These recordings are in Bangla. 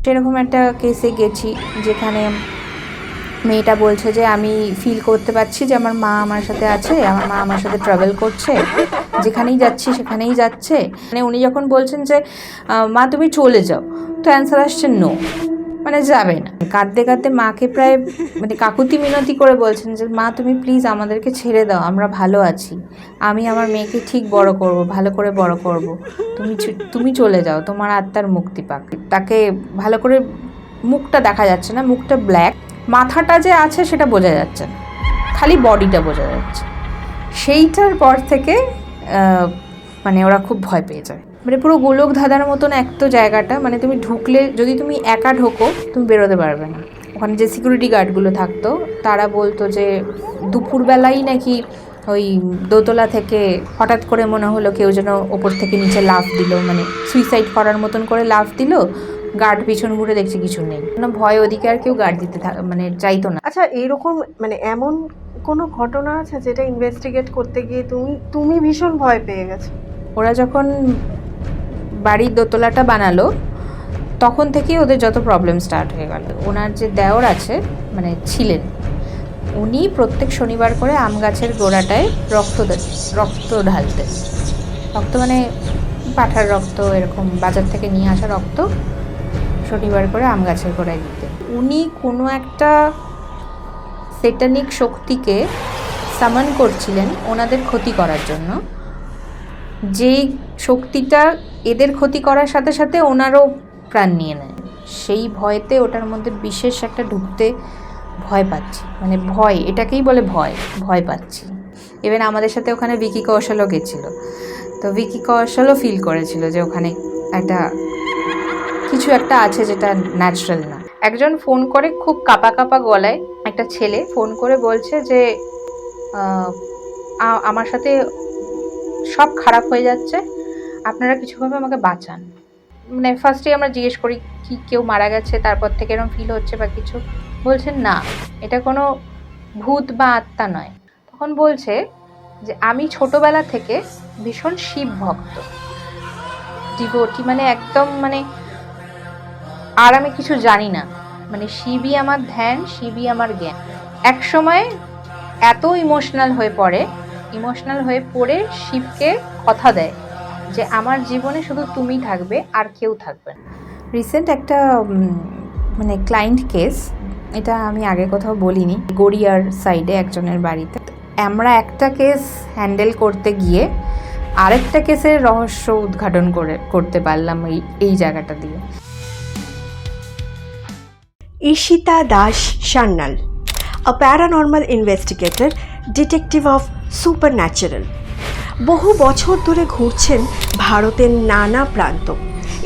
সেরকম একটা কেসে গেছি যেখানে মেয়েটা বলছে যে আমি ফিল করতে পারছি যে আমার মা আমার সাথে আছে, আমার মা আমার সাথে ট্রাভেল করছে, যেখানেই যাচ্ছি সেখানেই যাচ্ছে। মানে উনি যখন বলছেন যে মা তুমি চলে যাও, তো অ্যান্সার আসছে নো, মানে যাবে না। কাঁদতে কাঁদতে মাকে প্রায় মানে কাকুতি মিনতি করে বলছেন যে মা তুমি প্লিজ আমাদেরকে ছেড়ে দাও, আমরা ভালো আছি, আমি আমার মেয়েকে ঠিক বড় করব, ভালো করে বড় করব, তুমি চলে যাও, তোমার আত্মার মুক্তি পাক। তাকে ভালো করে মুখটা দেখা যাচ্ছে না, মুখটা ব্ল্যাক, মাথাটা যে আছে সেটা বোঝা যাচ্ছে না, খালি বডিটা বোঝা যাচ্ছে। সেইটার পর থেকে মানে ওরা খুব ভয় পেয়ে যায়। মানে পুরো গোলক ধাঁধার মতন এক তো জায়গাটা, মানে তুমি ঢুকলে যদি তুমি একা ঢোকো তুমি বেরোতে পারবে না। ওখানে যে সিকিউরিটি গার্ডগুলো থাকতো তারা বলতো যে দুপুরবেলাই নাকি ওই দোতলা থেকে হঠাৎ করে মনে হলো কেউ যেন ওপর থেকে নিচে লাফ দিল, মানে সুইসাইড করার মতন করে লাফ দিল। গার্ড পিছন ঘুরে দেখছি কিছু নেই, ভয় ওদিকে আর কেউ গার্ড দিতে মানে চাইতো না। আচ্ছা, এইরকম মানে এমন কোনো ঘটনা আছে যেটা ইনভেস্টিগেট করতে গিয়ে তুমি ভীষণ ভয় পেয়ে গেছো? ওরা যখন বাড়ির দোতলাটা বানালো তখন থেকেই ওদের যত প্রবলেম স্টার্ট হয়ে গেল। ওনার যে দেওর আছে মানে ছিলেন, উনি প্রত্যেক শনিবার করে আম গাছের গোড়াটায় রক্ত ঢালতেন। রক্ত মানে পাঠার রক্ত, এরকম বাজার থেকে নিয়ে আসা রক্ত শনিবার করে আম গাছের গোড়ায় দিতেন। উনি কোনো একটা সেটানিক শক্তিকে সামান করছিলেন ওনাদের ক্ষতি করার জন্য, যেই শক্তিটা এদের ক্ষতি করার সাথে সাথে ওনারও প্রাণ নিয়ে নেয়। সেই ভয়তে ওটার মধ্যে বিশেষ একটা ঢুকতে ভয় পাচ্ছি, মানে ভয়, এটাকেই বলে ভয় পাচ্ছি। ইভেন আমাদের সাথে ওখানে ভিকি কৌশলও গেছিলো, তো ভিকি কৌশলও ফিল করেছিল যে ওখানে কিছু একটা আছে যেটা ন্যাচারাল না। একজন ফোন করে খুব কাঁপা কাঁপা গলায়, একটা ছেলে ফোন করে বলছে যে আমার সাথে সব খারাপ হয়ে যাচ্ছে, আপনারা কিছুভাবে আমাকে বাঁচান। মানে ফার্স্টে আমরা জিজ্ঞেস করি কি কেউ মারা গেছে, তারপর থেকে এরকম ফিল হচ্ছে বা কিছু, বলছেন না এটা কোনো ভূত বা আত্মা নয়। তখন বলছে যে আমি ছোটবেলা থেকে ভীষণ শিব ভক্ত, ডিভোটি, মানে একদম মানে আর আমি কিছু জানি না, মানে শিবই আমার ধ্যান, শিবই আমার জ্ঞান। এক সময় এত ইমোশনাল হয়ে পড়ে শিবকে কথা দেয় যে আমার জীবনে শুধু তুমি থাকবে আর কেউ থাকবে না। রিসেন্ট একটা মানে ক্লায়েন্ট কেস, এটা আমি আগে কোথাও বলিনি, গড়িয়ার সাইডে একজনের বাড়িতে আমরা একটা কেস হ্যান্ডেল করতে গিয়ে আরেকটা কেসের রহস্য উদ্ঘাটন করতে পারলাম এই জায়গাটা দিয়ে। Ishita Das Sanyal, a paranormal investigator, detective of supernatural. বহু বছর ধরে ঘুরছেন ভারতের নানা প্রান্ত,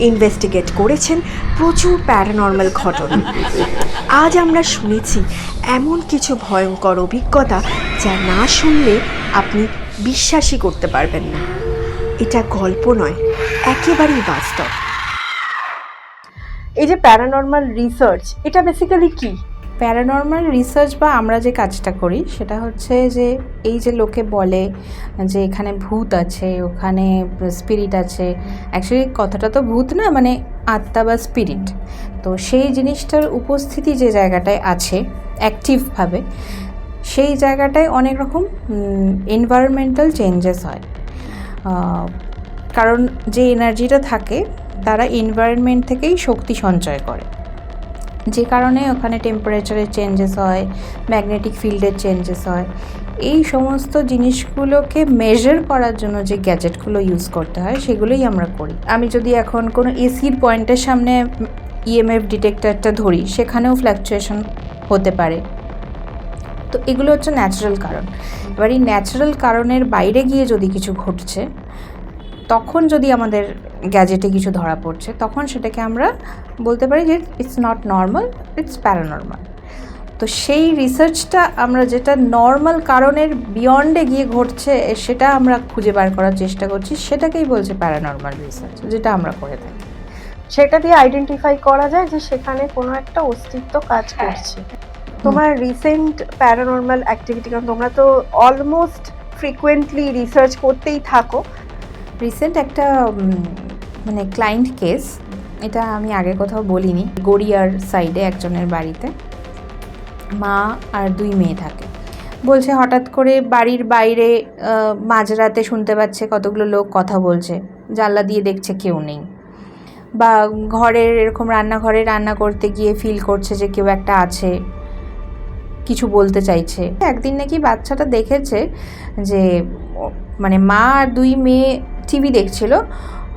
ইনভেস্টিগেট করেছেন প্রচুর প্যারানর্মাল ঘটনা। আজ আমরা শুনেছি এমন কিছু ভয়ঙ্কর অভিজ্ঞতা যা না শুনলে আপনি বিশ্বাসই করতে পারবেন না। এটা গল্প নয়, একেবারেই বাস্তব। এই যে প্যারানর্মাল রিসার্চ, এটা বেসিক্যালি কি? প্যারানর্মাল রিসার্চ বা আমরা যে কাজটা করি সেটা হচ্ছে যে এই যে লোকে বলে যে এখানে ভূত আছে, ওখানে স্পিরিট আছে, অ্যাকচুয়ালি কথাটা তো ভূত না, মানে আত্মা বা স্পিরিট। তো সেই জিনিসটার উপস্থিতি যে জায়গাটায় আছে অ্যাক্টিভভাবে, সেই জায়গাটায় অনেক রকম এনভায়রনমেন্টাল চেঞ্জেস হয়। কারণ যে এনার্জিটা থাকে তারা এনভায়রনমেন্ট থেকেই শক্তি সঞ্চয় করে, যে কারণে ওখানে টেম্পারেচারের চেঞ্জেস হয়, ম্যাগনেটিক ফিল্ডের চেঞ্জেস হয়। এই সমস্ত জিনিসগুলোকে মেজার করার জন্য যে গ্যাজেটগুলো ইউজ করতে হয় সেগুলোই আমরা করি। আমি যদি এখন কোনো এসির পয়েন্টের সামনে ইএমএফ ডিটেক্টরটা ধরি, সেখানেও ফ্ল্যাকচুয়েশন হতে পারে। তো এগুলো হচ্ছে ন্যাচারাল কারণ। এবার এই ন্যাচারাল কারণের বাইরে গিয়ে যদি কিছু ঘটছে, তখন যদি আমাদের গ্যাজেটে কিছু ধরা পড়ছে, তখন সেটাকে আমরা বলতে পারি যে it's not normal, it's paranormal. তো সেই রিসার্চটা আমরা যেটা নর্মাল কারণের বিয়ন্ডে গিয়ে ঘটছে সেটা আমরা খুঁজে বার করার চেষ্টা করছি, সেটাকেই বলছে প্যারানর্মাল রিসার্চ, যেটা আমরা করে থাকি। সেটা দিয়ে আইডেন্টিফাই করা যায় যে সেখানে কোনো একটা অস্তিত্ব কাজ করছে। তোমার রিসেন্ট প্যারানর্মাল অ্যাক্টিভিটি, কারণ তোমরা তো অলমোস্ট ফ্রিকুয়েন্টলি রিসার্চ করতেই থাকো। রিসেন্ট একটা মানে ক্লায়েন্ট কেস, এটা আমি আগে কোথাও বলিনি, গড়িয়ার সাইডে একজনের বাড়িতে মা আর 2 মেয়ে থাকে। বলছে হঠাৎ করে বাড়ির বাইরে মাঝরাতে শুনতে পাচ্ছে কতগুলো লোক কথা বলছে, জানলা দিয়ে দেখছে কেউ নেই, বা ঘরের এরকম রান্নাঘরে রান্না করতে গিয়ে ফিল করছে যে কেউ একটা আছে, কিছু বলতে চাইছে। একদিন নাকি বাচ্চাটা দেখেছে যে মানে মা আর 2 মেয়ে টিভি দেখছিল,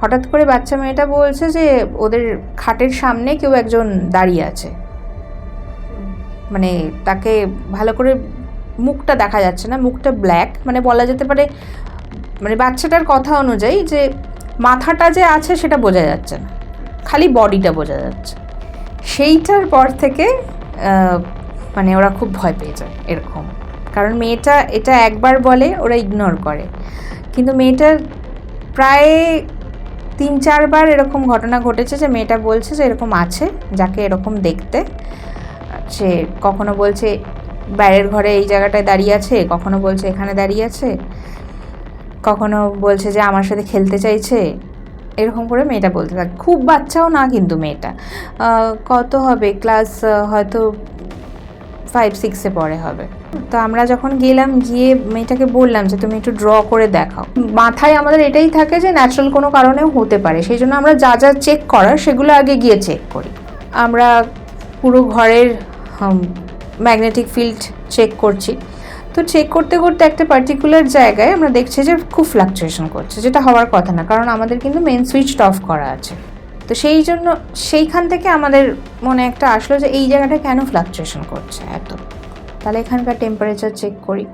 হঠাৎ করে বাচ্চা মেয়েটা বলছে যে ওদের খাটের সামনে কেউ একজন দাঁড়িয়ে আছে, মানে তাকে ভালো করে মুখটা দেখা যাচ্ছে না, মুখটা ব্ল্যাক, মানে বলা যেতে পারে মানে বাচ্চাটার কথা অনুযায়ী যে মাথাটা যে আছে সেটা বোঝা যাচ্ছে না, খালি বডিটা বোঝা যাচ্ছে। সেইটার পর থেকে মানে ওরা খুব ভয় পেয়ে যায় এরকম, কারণ মেয়েটা এটা একবার বলে ওরা ইগনোর করে, কিন্তু মেয়েটার প্রায় 3-4 বার এরকম ঘটনা ঘটেছে যে মেয়েটা বলছে যে এরকম আছে যাকে এরকম দেখতে। সে কখনো বলছে বাইরের ঘরে এই জায়গাটায় দাঁড়িয়ে আছে, কখনো বলছে এখানে দাঁড়িয়ে আছে, কখনো বলছে যে আমার সাথে খেলতে চাইছে, এরকম করে মেয়েটা বলতে থাকে। খুব বাচ্চাও না কিন্তু মেয়েটা, কত হবে ক্লাস হয়তো 5-6-এ পড়ে হবে। তো আমরা যখন গেলাম, গিয়ে মেয়েটাকে বললাম যে তুমি একটু ড্র করে দেখাও। মাথায় আমাদের এটাই থাকে যে ন্যাচারাল কোনো কারণেও হতে পারে, সেই জন্য আমরা যা যা চেক করার সেগুলো আগে গিয়ে চেক করি। আমরা পুরো ঘরের ম্যাগনেটিক ফিল্ড চেক করছি। তো চেক করতে করতে একটা পার্টিকুলার জায়গায় আমরা দেখছি যে খুব ফ্লাকচুয়েশন করছে, যেটা হওয়ার কথা না, কারণ আমাদের কিন্তু মেন সুইচটা অফ করা আছে। তো সেই জন্য সেইখান থেকে আমাদের মনে একটা আসলো যে এই জায়গাটা কেন ফ্লাকচুয়েশন করছে এত। তাহলে এখানকার টেম্পারেচার চেক করি,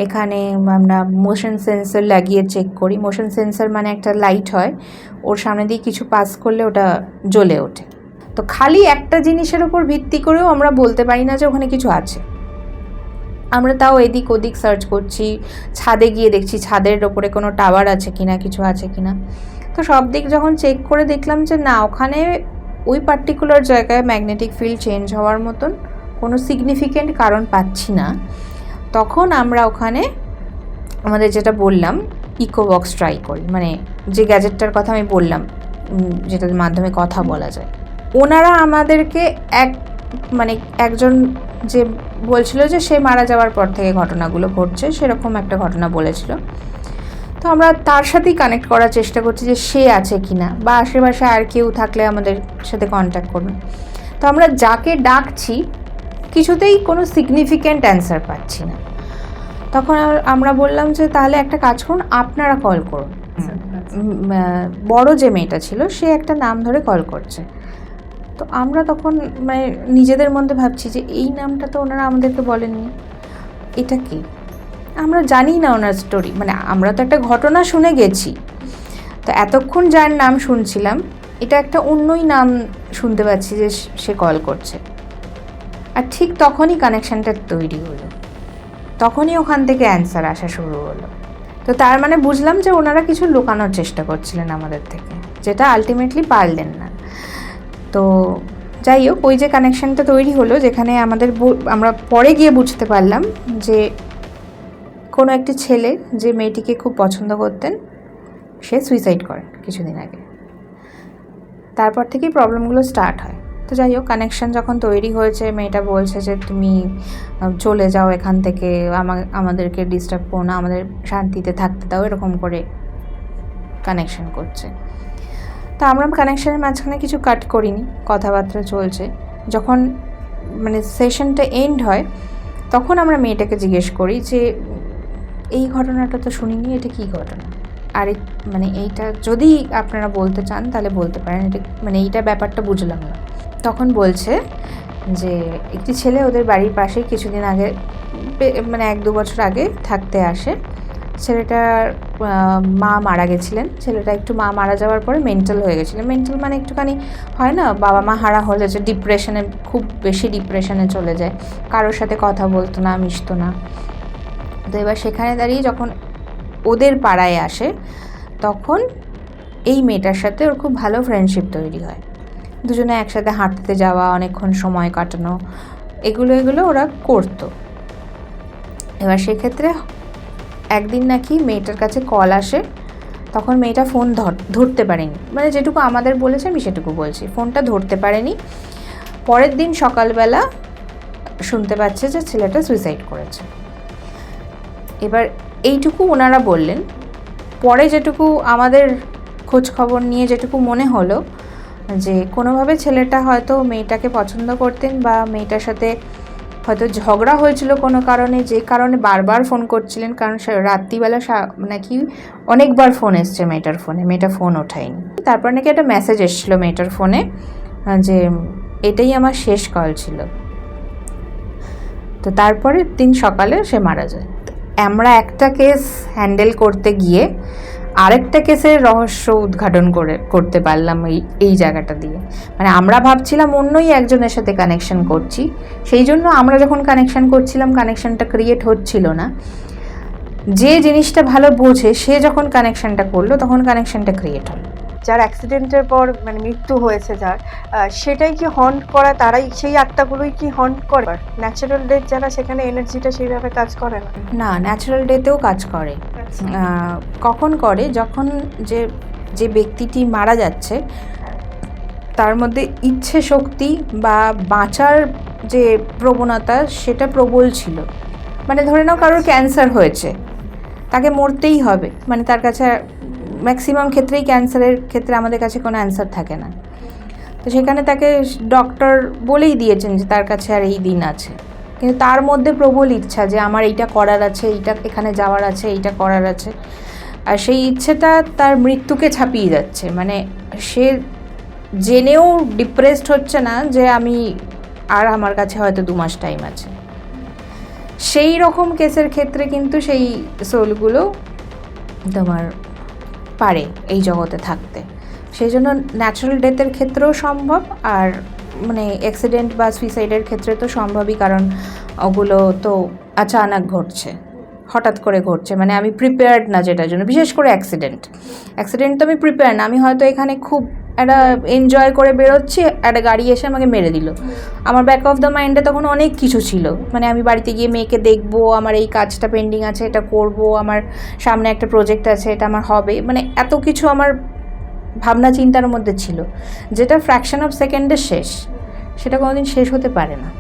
এখানে আমরা মোশন সেন্সর লাগিয়ে চেক করি। মোশন সেন্সর মানে একটা লাইট হয়, ওর সামনে দিয়ে কিছু পাস করলে ওটা জ্বলে ওঠে। তো খালি একটা জিনিসের উপর ভিত্তি করেও আমরা বলতে পারি না যে ওখানে কিছু আছে। আমরা তাও এদিক ওদিক সার্চ করছি, ছাদে গিয়ে দেখছি ছাদের ওপরে কোনো টাওয়ার আছে কিনা, কিছু আছে কিনা। তো সব দিক যখন চেক করে দেখলাম যে না, ওখানে ওই পার্টিকুলার জায়গায় ম্যাগনেটিক ফিল্ড চেঞ্জ হওয়ার মতন কোনো সিগনিফিকেন্ট কারণ পাচ্ছি না, তখন আমরা ওখানে আমাদের যেটা বললাম ইকোবক্স ট্রাই করি, মানে যে গ্যাজেটটার কথা আমি বললাম যেটার মাধ্যমে কথা বলা যায়। ওনারা আমাদেরকে একজন যে বলছিল যে সে মারা যাওয়ার পর থেকে ঘটনাগুলো ঘটছে, সেরকম একটা ঘটনা বলেছিল। তো আমরা তার সাথেই কানেক্ট করার চেষ্টা করছি যে সে আছে কিনা, বা আশেপাশে আর কেউ থাকলে আমাদের সাথে কন্ট্যাক্ট করুন। তো আমরা যাকে ডাকছি কিছুতেই কোনো সিগনিফিক্যান্ট অ্যান্সার পাচ্ছি না। তখন আমরা বললাম যে তাহলে একটা কাজ করুন, আপনারা কল করুন। বড় যে মেয়েটা ছিল সে একটা নাম ধরে কল করছে। তো আমরা তখন মানে নিজেদের মধ্যে ভাবছি যে এই নামটা তো ওনারা আমাদেরকে বলেননি, এটা কি? আমরা জানি না ওনার স্টোরি, মানে আমরা তো একটা ঘটনা শুনে গেছি। তো এতক্ষণ যার নাম শুনছিলাম, এটা একটা অন্যই নাম শুনতে পাচ্ছি যে সে কল করছে। আর ঠিক তখনই কানেকশানটা তৈরি হলো, তখনই ওখান থেকে অ্যান্সার আসা শুরু হলো। তো তার মানে বুঝলাম যে ওনারা কিছু লুকানোর চেষ্টা করছিলেন আমাদের থেকে, যেটা আলটিমেটলি পারলেন না। তো যাই হোক, ওই যে কানেকশানটা তৈরি হলো, যেখানে আমরা পরে গিয়ে বুঝতে পারলাম যে কোনো একটি ছেলে যে মেয়েটিকে খুব পছন্দ করতেন, সে সুইসাইড করেন কিছুদিন আগে। তারপর থেকেই প্রবলেমগুলো স্টার্ট হয়। তো যাই হোক, কানেকশান যখন তৈরি হয়েছে, মেয়েটা বলছে যে তুমি চলে যাও এখান থেকে, আমাদেরকে ডিস্টার্ব করো না, আমাদের শান্তিতে থাকতে দাও, এরকম করে কানেকশান করছে। তো আমরা কানেকশানের মাঝখানে কিছু কাট করিনি, কথাবার্তা চলছে। যখন মানে সেশনটা এন্ড হয়, তখন আমরা মেয়েটাকে জিজ্ঞেস করি যে এই ঘটনাটা তো শুনিনি, এটা কী ঘটনা? আর মানে এইটা যদি আপনারা বলতে চান তাহলে বলতে পারেন, এটা মানে এইটা ব্যাপারটা বুঝলাম না। তখন বলছে যে একটি ছেলে ওদের বাড়ির পাশে কিছুদিন আগে, মানে 1-2 বছর আগে থাকতে আসে। ছেলেটার মা মারা গেছিলেন। ছেলেটা একটু মা মারা যাওয়ার পরে মেন্টাল হয়ে গেছিলেন। মেন্টাল মানে একটুখানি হয় না, বাবা মা হারা হলে যে ডিপ্রেশনে, খুব বেশি ডিপ্রেশনে চলে যায়, কারোর সাথে কথা বলতো না, মিশতো না। তো এবার সেখানে দাঁড়িয়ে যখন ওদের পাড়ায় আসে, তখন এই মেয়েটার সাথে ওর খুব ভালো ফ্রেন্ডশিপ তৈরি হয়। দুজনে একসাথে হাঁটতে যাওয়া, অনেকক্ষণ সময় কাটানো, এগুলো ওরা করতো। এবার সেক্ষেত্রে একদিন নাকি মেয়েটার কাছে কল আসে। তখন মেয়েটা ফোন ধরতে পারেনি, মানে যেটুকু আমাদের বলেছে আমি সেটুকু বলছি, ফোনটা ধরতে পারেনি। পরের দিন সকালবেলা শুনতে পাচ্ছে যে ছেলেটা সুইসাইড করেছে। এবার এইটুকু ওনারা বললেন। পরে যেটুকু আমাদের খোঁজ খবর নিয়ে যেটুকু মনে হলো যে কোনোভাবে ছেলেটা হয়তো মেয়েটাকে পছন্দ করতেন, বা মেয়েটার সাথে হয়তো ঝগড়া হয়েছিল কোনো কারণে, যে কারণে বারবার ফোন করছিলেন, কারণ রাত্রিবেলা নাকি অনেকবার ফোন এসছে মেয়েটার ফোনে, মেয়েটা ফোন ওঠায়নি। তারপর নাকি একটা মেসেজ এসেছিলো মেয়েটার ফোনে যে এটাই আমার শেষ কল ছিল। তো তারপরের দিন সকালে সে মারা যায়। আমরা একটা কেস হ্যান্ডেল করতে গিয়ে আরেকটা কেসের রহস্য উদ্ঘাটন করতে পারলাম এই জায়গাটা দিয়ে। মানে আমরা ভাবছিলাম অন্যই একজনের সাথে কানেকশন করছি, সেই জন্য আমরা যখন কানেকশন করছিলাম কানেকশনটা ক্রিয়েট হচ্ছিল না। যে জিনিসটা ভালো বোঝে সে যখন কানেকশনটা করলো তখন কানেকশনটা ক্রিয়েট হলো। যার অ্যাক্সিডেন্টের পর মানে মৃত্যু হয়েছে যার, সেটাই কি হন্ট করা, তারাই সেই আত্মাগুলোই কি হন্ট করে? ন্যাচারাল ডেথ যারা, সেখানে এনার্জিটা সেইভাবে কাজ করে না? না, ন্যাচারাল ডেথেও কাজ করে। কখন করে? যখন যে ব্যক্তিটি মারা যাচ্ছে তার মধ্যে ইচ্ছে শক্তি বা বাঁচার যে প্রবণতা সেটা প্রবল ছিল। মানে ধরে নাও কারোর ক্যান্সার হয়েছে, তাকে মরতেই হবে, মানে তার কাছে ম্যাক্সিমাম ক্ষেত্রেই ক্যান্সারের ক্ষেত্রে আমাদের কাছে কোনো অ্যান্সার থাকে না, তো সেখানে তাকে ডক্টর বলেই দিয়েছেন যে তার কাছে আর এই দিন আছে, কিন্তু তার মধ্যে প্রবল ইচ্ছা যে আমার এইটা করার আছে, এইটা এখানে যাওয়ার আছে, এইটা করার আছে, আর সেই ইচ্ছেটা তার মৃত্যুকে ছাপিয়ে যাচ্ছে। মানে সে জেনেও ডিপ্রেসড হচ্ছে না যে আমার কাছে হয়তো 2 মাস টাইম আছে। সেই রকম কেসের ক্ষেত্রে কিন্তু সেই সোলগুলো তোমার পারে এই জগতে থাকতে। সেই জন্য ন্যাচারাল ডেথের ক্ষেত্রেও সম্ভব, আর মানে অ্যাক্সিডেন্ট বা সুইসাইডের ক্ষেত্রে তো সম্ভবই, কারণ ওগুলো তো আচানক ঘটছে, হঠাৎ করে ঘটছে। মানে আমি প্রিপেয়ার্ড না যেটার জন্য, বিশেষ করে অ্যাক্সিডেন্ট তো আমি প্রিপেয়ার না। আমি হয়তো এখানে খুব একটা এনজয় করে বেরোচ্ছি, একটা গাড়ি এসে আমাকে মেরে দিল, আমার ব্যাক অফ দ্য মাইন্ডে তখন অনেক কিছু ছিল। মানে আমি বাড়িতে গিয়ে মেয়েকে দেখবো, আমার এই কাজটা পেন্ডিং আছে, এটা করব, আমার সামনে একটা প্রজেক্ট আছে, এটা আমার হবে, মানে এত কিছু আমার ভাবনা চিন্তার মধ্যে ছিল, যেটা ফ্র্যাকশন অফ সেকেন্ডে শেষ, সেটা কোনোদিন শেষ হতে পারে না।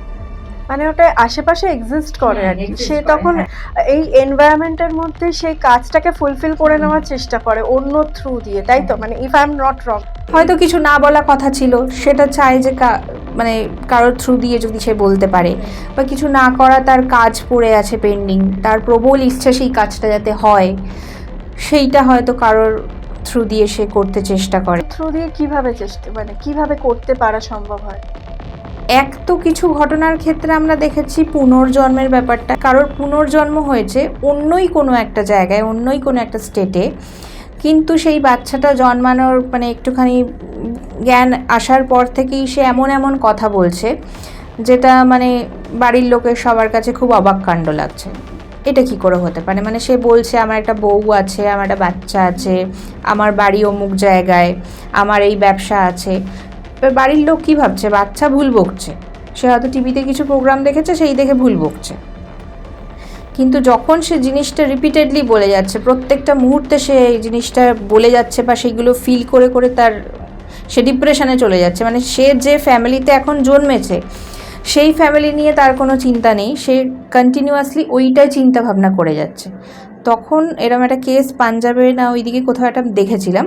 মানে ওটা আশেপাশে এক্সিস্ট করে আর কি, সে তখন এই এনভায়রনমেন্টের মধ্যে সেই কাজটাকে ফুলফিল করে নেওয়ার চেষ্টা করে অন্য থ্রু দিয়ে, তাই তো? মানে if I am not wrong, হয়তো কিছু না বলা কথা ছিল, সেটা চাই যে মানে কারোর থ্রু দিয়ে যদি সে বলতে পারে, বা কিছু না করা তার কাজ পড়ে আছে পেন্ডিং, তার প্রবল ইচ্ছে সেই কাজটা যাতে হয়, সেইটা হয়তো কারোর থ্রু দিয়ে সে করতে চেষ্টা করে। থ্রু দিয়ে কিভাবে মানে কিভাবে করতে পারা সম্ভব হয়? এক তো কিছু ঘটনার ক্ষেত্রে আমরা দেখেছি পুনর্জন্মের ব্যাপারটা, কারোর পুনর্জন্ম হয়েছে অন্যই কোনো একটা জায়গায়, অন্যই কোনো একটা স্টেটে, কিন্তু সেই বাচ্চাটা জন্মানোর মানে একটুখানি জ্ঞান আসার পর থেকেই সে এমন এমন কথা বলছে যেটা মানে বাড়ির লোকের সবার কাছে খুব অবাক কাণ্ড লাগছে। এটা কি করে হতে পারে? মানে সে বলছে আমার একটা বউ আছে, আমার একটা বাচ্চা আছে, আমার বাড়ি অমুক জায়গায়, আমার এই ব্যবসা আছে। এবার বাড়ির লোক কী ভাবছে? বাচ্চা ভুল বকছে, সে হয়তো টিভিতে কিছু প্রোগ্রাম দেখেছে, সেই দেখে ভুল বকছে। কিন্তু যখন সে জিনিসটা রিপিটেডলি বলে যাচ্ছে, প্রত্যেকটা মুহূর্তে সে এই জিনিসটা বলে যাচ্ছে বা সেইগুলো ফিল করে করে সে ডিপ্রেশনে চলে যাচ্ছে। মানে সে যে ফ্যামিলিতে এখন জন্মেছে সেই ফ্যামিলি নিয়ে তার কোনো চিন্তা নেই, সে কন্টিনিউয়াসলি ওইটাই চিন্তা ভাবনা করে যাচ্ছে। তখন এরকম একটা কেস পাঞ্জাবে না ওইদিকে কোথাও একটা দেখেছিলাম,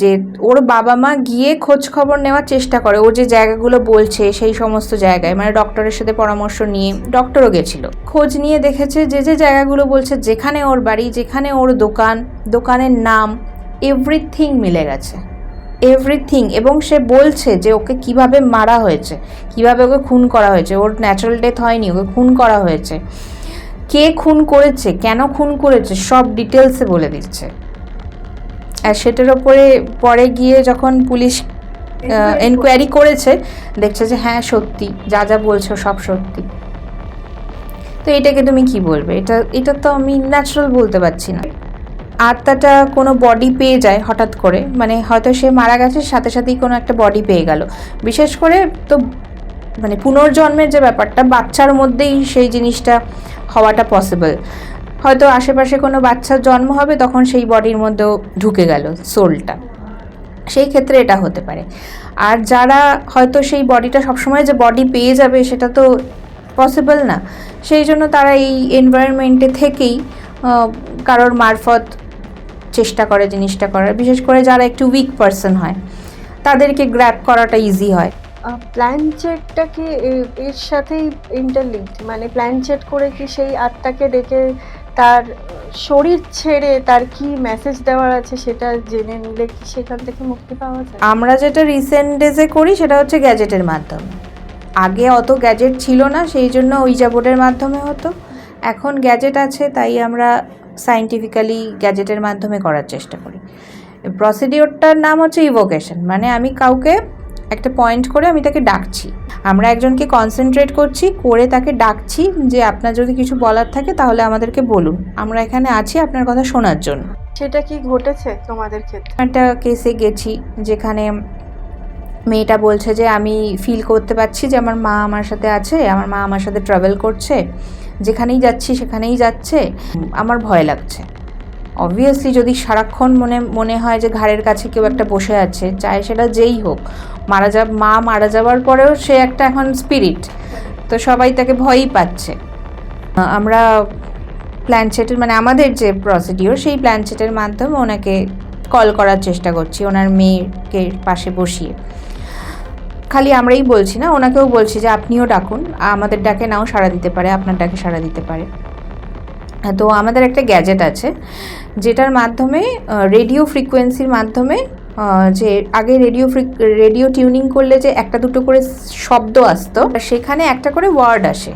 যে ওর বাবা মা গিয়ে খোঁজ খবর নেওয়ার চেষ্টা করে, ও যে জায়গাগুলো বলছে সেই সমস্ত জায়গায়, মানে ডক্টরের সাথে পরামর্শ নিয়ে, ডক্টরও গেছিল, খোঁজ নিয়ে দেখেছে যে জায়গাগুলো বলছে, যেখানে ওর বাড়ি, যেখানে ওর দোকানের নাম, এভরিথিং মিলে গেছে, এভরিথিং। এবং সে বলছে যে ওকে কিভাবে মারা হয়েছে, কিভাবে ওকে খুন করা হয়েছে, ওর ন্যাচারাল ডেথ হয়নি, ওকে খুন করা হয়েছে, কে খুন করেছে, কেন খুন করেছে, সব ডিটেলসে বলে দিচ্ছে। আর সেটার ওপরে পরে গিয়ে যখন পুলিশ এনকোয়ারি করেছে, দেখছে যে হ্যাঁ সত্যি, যা যা বলছো সব সত্যি। তো এটাকে তুমি কি বলবে? এটা তো আমি ন্যাচারাল বলতে পারছি না। আত্মাটা কোনো বডি পেয়ে যায় হঠাৎ করে, মানে হয়তো সে মারা গেছে, সাথে সাথেই কোনো একটা বডি পেয়ে গেল। বিশেষ করে তো মানে পুনর্জন্মের যে ব্যাপারটা, বাচ্চার মধ্যেই সেই জিনিসটা হওয়াটা পসিবল। হয়তো আশেপাশে কোনো বাচ্চার জন্ম হবে, তখন সেই বডির মধ্যেও ঢুকে গেল সোলটা, সেই ক্ষেত্রে এটা হতে পারে। আর যারা হয়তো সেই বডিটা সবসময় যে বডি পেয়ে যাবে সেটা তো পসিবল না, সেই জন্য তারা এই এনভায়রনমেন্টে থেকেই কারোর মারফত চেষ্টা করে জিনিসটা করার। বিশেষ করে যারা একটু উইক পারসন হয় তাদেরকে গ্র্যাব করাটা ইজি হয়। প্ল্যানচেটটা কি এর সাথেই ইন্টারলিঙ্কড, মানে প্ল্যানচেট করে কি সেই আত্মাকে ডেকে তার শরীর ছেড়ে তার কি মেসেজ দেওয়ার আছে সেটা জেনে নিলে কি সেখান থেকে মুক্তি পাওয়া যায়? আমরা যেটা রিসেন্ট ডেজে করি সেটা হচ্ছে গ্যাজেটের মাধ্যমে। আগে অত গ্যাজেট ছিল না, সেই জন্য ওইজা বোর্ডের মাধ্যমে হতো। এখন গ্যাজেট আছে, তাই আমরা সায়েন্টিফিক্যালি গ্যাজেটের মাধ্যমে করার চেষ্টা করি। প্রসিডিওরটার নাম হচ্ছে ইভোকেশন, মানে আমি কাউকে একটা পয়েন্ট করে আমি তাকে ডাকছি। আমরা একজনকে কনসেন্ট্রেট করছি, করে তাকে ডাকছি যে আপনার যদি কিছু বলার থাকে তাহলে আমাদেরকে বলুন, আমরা এখানে আছি আপনার কথা শোনার জন্য। সেটা কি ঘটেছে তোমাদের ক্ষেত্রে? একটা কেসে গেছি যেখানে মেয়েটা বলছে যে আমি ফিল করতে পারছি যে আমার মা আমার সাথে আছে, আমার মা আমার সাথে ট্রাভেল করছে, যেখানেই যাচ্ছি সেখানেই যাচ্ছে, আমার ভয় লাগছে। অবভিয়াসলি যদি সারাক্ষণ মনে হয় যে ঘাড়ের কাছে কেউ একটা বসে আছে, চাই সেটা যেই হোক, মা মারা যাওয়ার পরেও সে একটা এখন স্পিরিট, তো সবাই তাকে ভয়ই পাচ্ছে। আমরা প্ল্যানচেটের মানে আমাদের যে প্রসিডিওর সেই প্ল্যানচেটের মাধ্যমে ওনাকে কল করার চেষ্টা করছি, ওনার মেয়েকে পাশে বসিয়ে। খালি আমরাই বলছি না, ওনাকেও বলছি যে আপনিও ডাকুন, আমাদের ডাকে নাও সাড়া দিতে পারে, আপনার ডাকে সাড়া দিতে পারে। তো আমাদের একটা গ্যাজেট আছে যেটার মাধ্যমে রেডিও ফ্রিকোয়েন্সির মাধ্যমে, যে আগে রেডিও টিউনিং করলে যে একটা দুটো করে শব্দ আসতো, সেখানে একটা করে ওয়ার্ড আসে,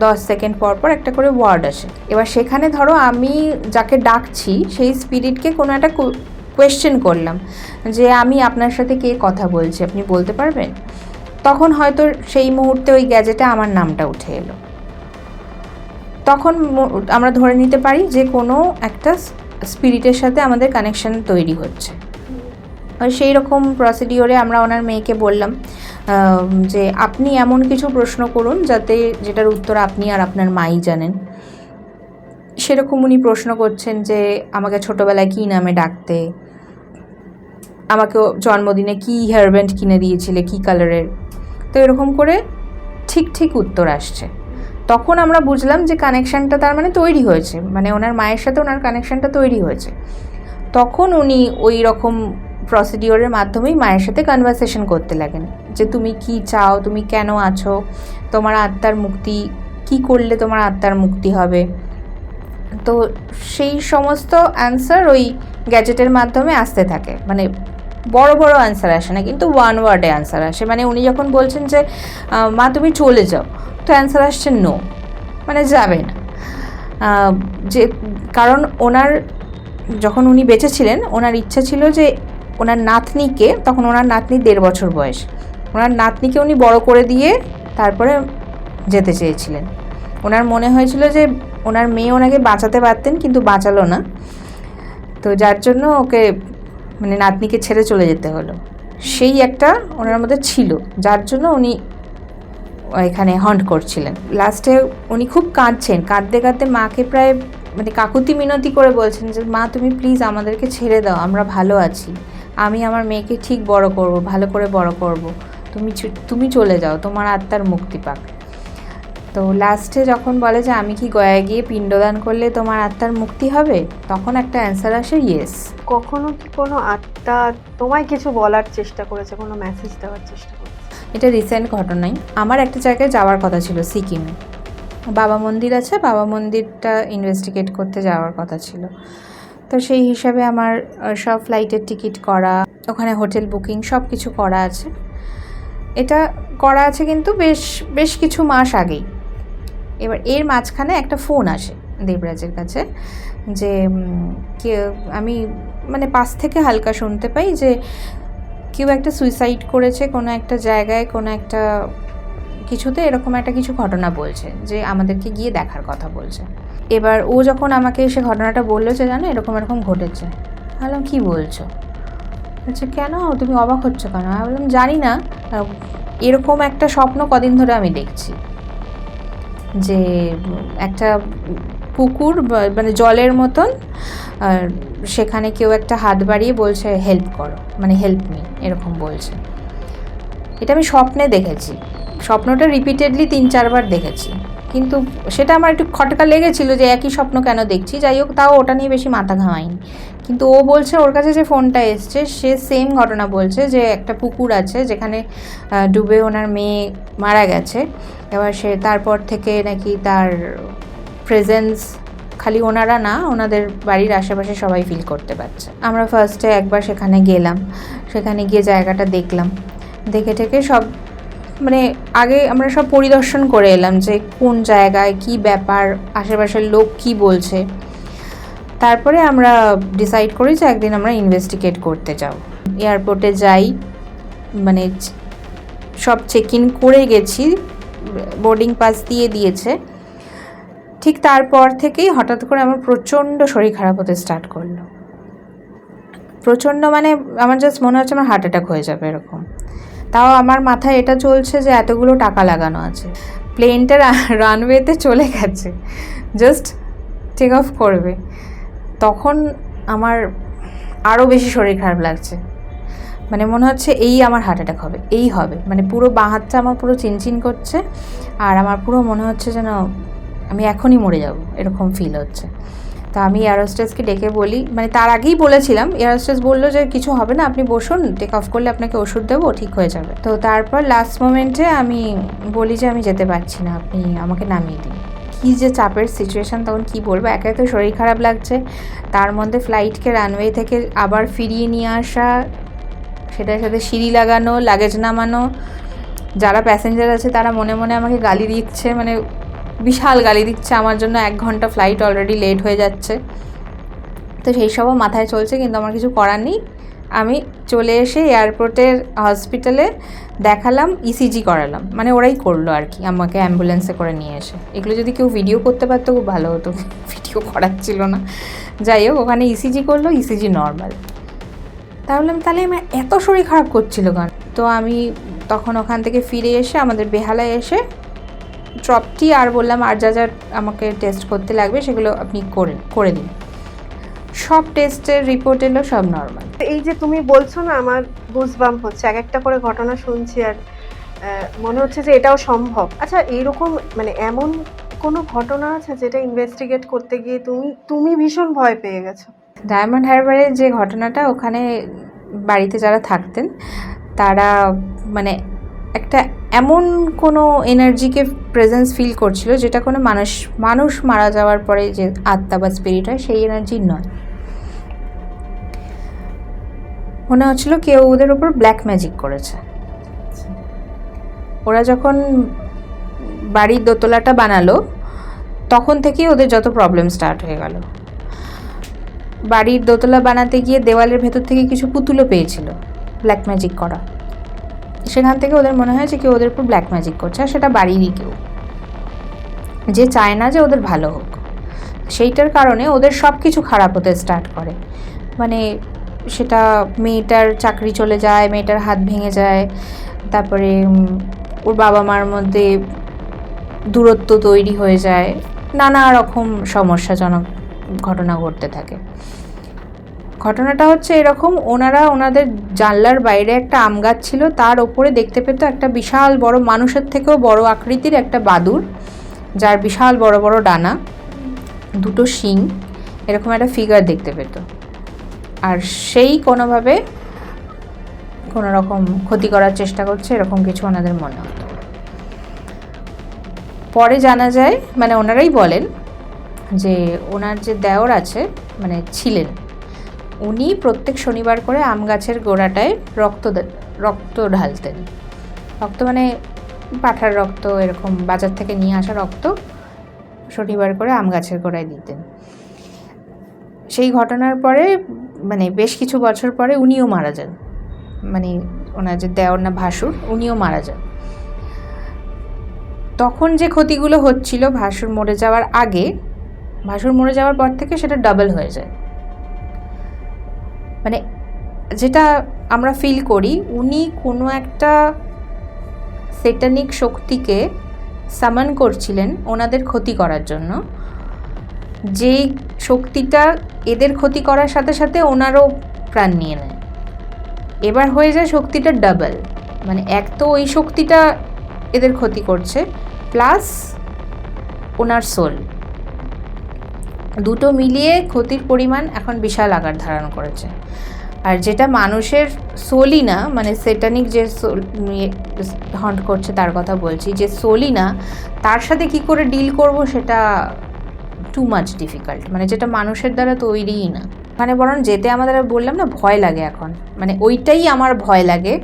10 সেকেন্ড পর পর একটা করে ওয়ার্ড আসে। এবার সেখানে ধরো আমি যাকে ডাকছি সেই স্পিরিটকে কোনো একটা কোয়েশ্চেন করলাম যে আমি আপনার সাথে কে কথা বলছি, আপনি বলতে পারবেন? তখন হয়তো সেই মুহূর্তে ওই গ্যাজেটে আমার নামটা উঠে এলো। তখন আমরা ধরে নিতে পারি যে কোনো একটা স্পিরিটের সাথে আমাদের কানেকশন তৈরি হচ্ছে। সেই রকম প্রসিডিওরে আমরা ওনার মেয়েকে বললাম যে আপনি এমন কিছু প্রশ্ন করুন যেটার উত্তর আপনি আর আপনার মাই জানেন। সেরকম উনি প্রশ্ন করছেন যে আমাকে ছোটোবেলায় কী নামে ডাকতে, আমাকে জন্মদিনে কী হেয়ারব্যান্ড কিনে দিয়েছিলে, কী কালারের। তো এরকম করে ঠিক উত্তর আসছে। তখন আমরা বুঝলাম যে কানেকশানটা তার মানে তৈরি হয়েছে, মানে ওনার মায়ের সাথে ওনার কানেকশানটা তৈরি হয়েছে। তখন উনি ওই রকম প্রসিডিওরের মাধ্যমেই মায়ের সাথে কনভারসেশন করতে লাগেন যে তুমি কি চাও, তুমি কেন আছো, তোমার আত্মার মুক্তি কি করলে তোমার আত্মার মুক্তি হবে। তো সেই সমস্ত অ্যান্সার ওই গ্যাজেটের মাধ্যমে আসতে থাকে। মানে বড় বড় অ্যান্সার আসে না, কিন্তু ওয়ান ওয়ার্ডে অ্যান্সার আসে। মানে উনি যখন বলছেন যে মা তুমি চলে যাও, তো অ্যান্সার আসছে নো, মানে যাবে না। যে কারণ ওনার যখন উনি বেঁচে ছিলেন ওনার ইচ্ছা ছিল যে ওনার নাতনিকে, তখন ওনার নাতনি 1.5 বছর বয়স, ওনার নাতনিকে উনি বড় করে দিয়ে তারপরে যেতে চেয়েছিলেন। ওনার মনে হয়েছিল যে ওনার মেয়ে ওনাকে বাঁচাতে পারতেন, কিন্তু বাঁচালো না, তো যার জন্য ওকে মানে নাতনিকে ছেড়ে চলে যেতে হলো। সেই একটা ওনার মধ্যে ছিল, যার জন্য উনি এখানে হন্ট করছিলেন। লাস্টে উনি খুব কাঁদছেন, কাঁদতে মাকে প্রায় মানে কাকুতি মিনতি করে বলছেন যে মা তুমি প্লিজ আমাদেরকে ছেড়ে দাও, আমরা ভালো আছি, আমি আমার মেয়েকে ঠিক বড় করব, ভালো করে বড় করব, তুমি চলে যাও, তোমার আত্মার মুক্তি পাক। তো লাস্টে যখন বলে যে আমি কি গয়ায় গিয়ে পিণ্ডদান করলে তোমার আত্মার মুক্তি হবে, তখন একটা অ্যান্সার আসে ইয়েস। কখনো কি কোনো আত্মা তোমায় কিছু বলার চেষ্টা করেছে, কোনো মেসেজ দেওয়ার চেষ্টা করেছে? এটা রিসেন্ট ঘটনাই। আমার একটা জায়গায় যাওয়ার কথা ছিল, সিকিমে বাবা মন্দির আছে, বাবা মন্দিরটা ইনভেস্টিগেট করতে যাওয়ার কথা ছিল। তো সেই হিসাবে আমার সব ফ্লাইটের টিকিট করা, ওখানে হোটেল বুকিং সব কিছু করা আছে। এটা করা আছে কিন্তু বেশ কিছু মাস আগেই। এবার এর মাঝখানে একটা ফোন আসে দেবরাজের কাছে যে আমি মানে পাশ থেকে হালকা শুনতে পাই যে কেউ একটা সুইসাইড করেছে কোনো একটা জায়গায়, কোনো একটা কিছুতে, এরকম একটা কিছু ঘটনা বলছে, যে আমাদেরকে গিয়ে দেখার কথা বলছে। এবার ও যখন আমাকে এসে ঘটনাটা বললো যে জানো এরকম ঘটেছে, বললাম কী বলছো? বলছে কেন তুমি অবাক হচ্ছ কেন? আমি বললাম জানি না, এরকম একটা স্বপ্ন কদিন ধরে আমি দেখছি, যে একটা পুকুর মানে জলের মতন, আর সেখানে কেউ একটা হাত বাড়িয়ে বলছে হেল্প করো, মানে হেল্প মি এরকম বলছে। এটা আমি স্বপ্নে দেখেছি, স্বপ্নটা রিপিটেডলি 3-4 বার দেখেছি, কিন্তু সেটা আমার একটু খটকা লেগেছিল যে একই স্বপ্ন কেন দেখছি। যাই হোক, তাও ওটা নিয়ে বেশি মাথা ঘামাইনি। কিন্তু ও বলছে ওর কাছে যে ফোনটা এসছে সে সেম ঘটনা বলছে, যে একটা পুকুর আছে যেখানে ডুবে ওনার মেয়ে মারা গেছে। এবার সে তারপর থেকে নাকি তার প্রেজেন্স খালি ওনারা না, ওনাদের বাড়ির আশেপাশে সবাই ফিল করতে পারছে। আমরা ফার্স্টে একবার সেখানে গেলাম, সেখানে গিয়ে জায়গাটা দেখলাম, দেখে টেকে সব মানে আগে আমরা সব পরিদর্শন করে এলাম যে কোন জায়গায় কি ব্যাপার, আশেপাশের লোক কি বলছে। তারপরে আমরা ডিসাইড করি যে একদিন আমরা ইনভেস্টিগেট করতে যাব। এয়ারপোর্টে যাই, মানে সব চেক ইন করে গেছি, বোর্ডিং পাস দিয়ে দিয়েছে। ঠিক তারপর থেকেই হঠাৎ করে আমার প্রচণ্ড শরীর খারাপ হতে স্টার্ট করলো। প্রচণ্ড মানে আমার জাস্ট মনে হচ্ছে আমার হার্ট অ্যাটাক হয়ে যাবে এরকম। তাও আমার মাথায় এটা চলছে যে এতগুলো টাকা লাগানো আছে, প্লেনটা রানওয়েতে চলে গেছে, জাস্ট টেক অফ করবে। তখন আমার আরও বেশি শরীর খারাপ লাগছে, মানে মনে হচ্ছে এই আমার হার্ট অ্যাটাক হবে, এই হবে, মানে পুরো বাঁ হাতটা আমার পুরো চিনচিন করছে, আর আমার পুরো মনে হচ্ছে যেন আমি এখনই মরে যাব এরকম ফিল হচ্ছে। তা আমি এয়ার হোস্টেসকে ডেকে বলি, মানে তার আগেই বলেছিলাম, এয়ার হোস্টেস বললো যে কিছু হবে না, আপনি বসুন, টেক অফ করলে আপনাকে ওষুধ দেবো, ঠিক হয়ে যাবে। তো তারপর লাস্ট মোমেন্টে আমি বলি যে আমি যেতে পারছি না, আপনি আমাকে নামিয়ে দিন। কী যে চাপের সিচুয়েশান, তখন কি বলবো, একে তো শরীর খারাপ লাগছে, তার মধ্যে ফ্লাইটকে রানওয়ে থেকে আবার ফিরিয়ে নিয়ে আসা, সেটার সাথে সিঁড়ি লাগানো, লাগেজ নামানো, যারা প্যাসেঞ্জার আছে তারা মনে মনে আমাকে গালি দিচ্ছে, মানে বিশাল গালি দিচ্ছে আমার জন্য, 1 ঘন্টা ফ্লাইট অলরেডি লেট হয়ে যাচ্ছে। তো সেই সবও মাথায় চলছে, কিন্তু আমার কিছু করার নেই। আমি চলে এসে এয়ারপোর্টের হসপিটালে দেখালাম, ইসিজি করালাম, মানে ওরাই করলো আর কি, আমাকে অ্যাম্বুলেন্সে করে নিয়ে এসে। এগুলো যদি কেউ ভিডিও করতে পারতো খুব ভালো হতো, ভিডিও করাচ্ছিল না। যাই হোক, ওখানে ইসিজি করলো, ইসিজি নর্মাল। তাহলে আমার এত শরীর খারাপ করছিল কেন? তো আমি তখন ওখান থেকে ফিরে এসে আমাদের বেহালায় এসে ড্রপটি আর বললাম আর যা যা আমাকে টেস্ট করতে লাগবে সেগুলো আপনি করে দিন। সব টেস্টের রিপোর্ট এলো, সব নর্মাল। এই যে তুমি বলছো না, আমার গুজবাম্প হচ্ছে, এক একটা করে ঘটনা শুনছি আর মনে হচ্ছে যে এটাও সম্ভব। আচ্ছা, এইরকম মানে এমন কোনো ঘটনা আছে যেটা ইনভেস্টিগেট করতে গিয়ে তুমি ভীষণ ভয় পেয়ে গেছো? ডায়মন্ড হারবারের যে ঘটনাটা, ওখানে বাড়িতে যারা থাকতেন তারা মানে একটা এমন কোনো এনার্জিকে প্রেজেন্স ফিল করছিল, যেটা কোনো মানুষ মারা যাওয়ার পরে যে আত্মা বা স্পিরিট হয়, সেই এনার্জি নয়। মনে হচ্ছিল কেউ ওদের উপর ব্ল্যাক ম্যাজিক করেছে। ওরা যখন বাড়ির দোতলাটা বানালো তখন থেকেই ওদের যত প্রবলেম স্টার্ট হয়ে গেল। বাড়ির দোতলা বানাতে গিয়ে দেওয়ালের ভেতর থেকে কিছু পুতুলও পেয়েছিল ব্ল্যাক ম্যাজিক করা। সেখান থেকে ওদের মনে হয় যে কেউ ওদের উপর ব্ল্যাক ম্যাজিক করছে, আর সেটা বাড়িরই কেউ, যে চায় না যে ওদের ভালো হোক। সেইটার কারণে ওদের সব কিছু খারাপ হতে স্টার্ট করে। মানে সেটা মেয়েটার চাকরি চলে যায়, মেয়েটার হাত ভেঙে যায়, তারপরে ওর বাবা মার মধ্যে দূরত্ব তৈরি হয়ে যায়, নানা রকম সমস্যাজনক ঘটনা ঘটতে থাকে। ঘটনাটা হচ্ছে এরকম, ওনাদের জানলার বাইরে একটা আম গাছ ছিল, তার ওপরে দেখতে পেত একটা বিশাল বড়, মানুষের থেকেও বড় আকৃতির একটা বাদুড়, যার বিশাল বড় বড় ডানা, 2টো শিং, এরকম একটা ফিগার দেখতে পেত। আর সেই কোনোভাবে কোনো রকম ক্ষতি করার চেষ্টা করছে, এরকম কিছু ওনাদের মনে হতো। পরে জানা যায়, মানে ওনারাই বলেন যে ওনার যে দেওর আছে, মানে ছিলেন, উনি প্রত্যেক শনিবার করে আম গাছের গোড়াটায় রক্ত ঢালতেন। রক্ত মানে পাঁঠার রক্ত, এরকম বাজার থেকে নিয়ে আসা রক্ত শনিবার করে আম গাছের গোড়ায় দিতেন। সেই ঘটনার পরে মানে বেশ কিছু বছর পরে উনিও মারা যান, মানে ওনার যে দেওর না ভাসুর, উনিও মারা যান। তখন যে ক্ষতিগুলো হচ্ছিল ভাসুর মরে যাওয়ার আগে, ভাসুর মরে যাওয়ার পর থেকে সেটা ডাবল হয়ে যায়। মানে যেটা আমরা ফিল করি, উনি কোনো একটা সেটানিক শক্তিকে সামান করছিলেন ওনাদের ক্ষতি করার জন্য, যেই শক্তিটা এদের ক্ষতি করার সাথে সাথে ওনারও প্রাণ নিয়ে নেয়। এবার হয়ে যায় শক্তিটা ডাবল, মানে এক তো ওই শক্তিটা এদের ক্ষতি করছে, প্লাস ওনার সোল, দুটো মিলিয়ে ক্ষতির পরিমাণ এখন বিশাল আকার ধারণ করেছে। আর যেটা মানুষের সোলই না, মানে সেটানিক যে সোল হন্ট করছে তার কথা বলছি, যে সোলই না, তার সাথে কি করে ডিল করব সেটা টু মাচ ডিফিকাল্ট, মানে যেটা মানুষের দ্বারা তৈরিই না। মানে বরং যেতে আমাদের, বললাম না, ভয় লাগে এখন, মানে ওইটাই আমার ভয় লাগে,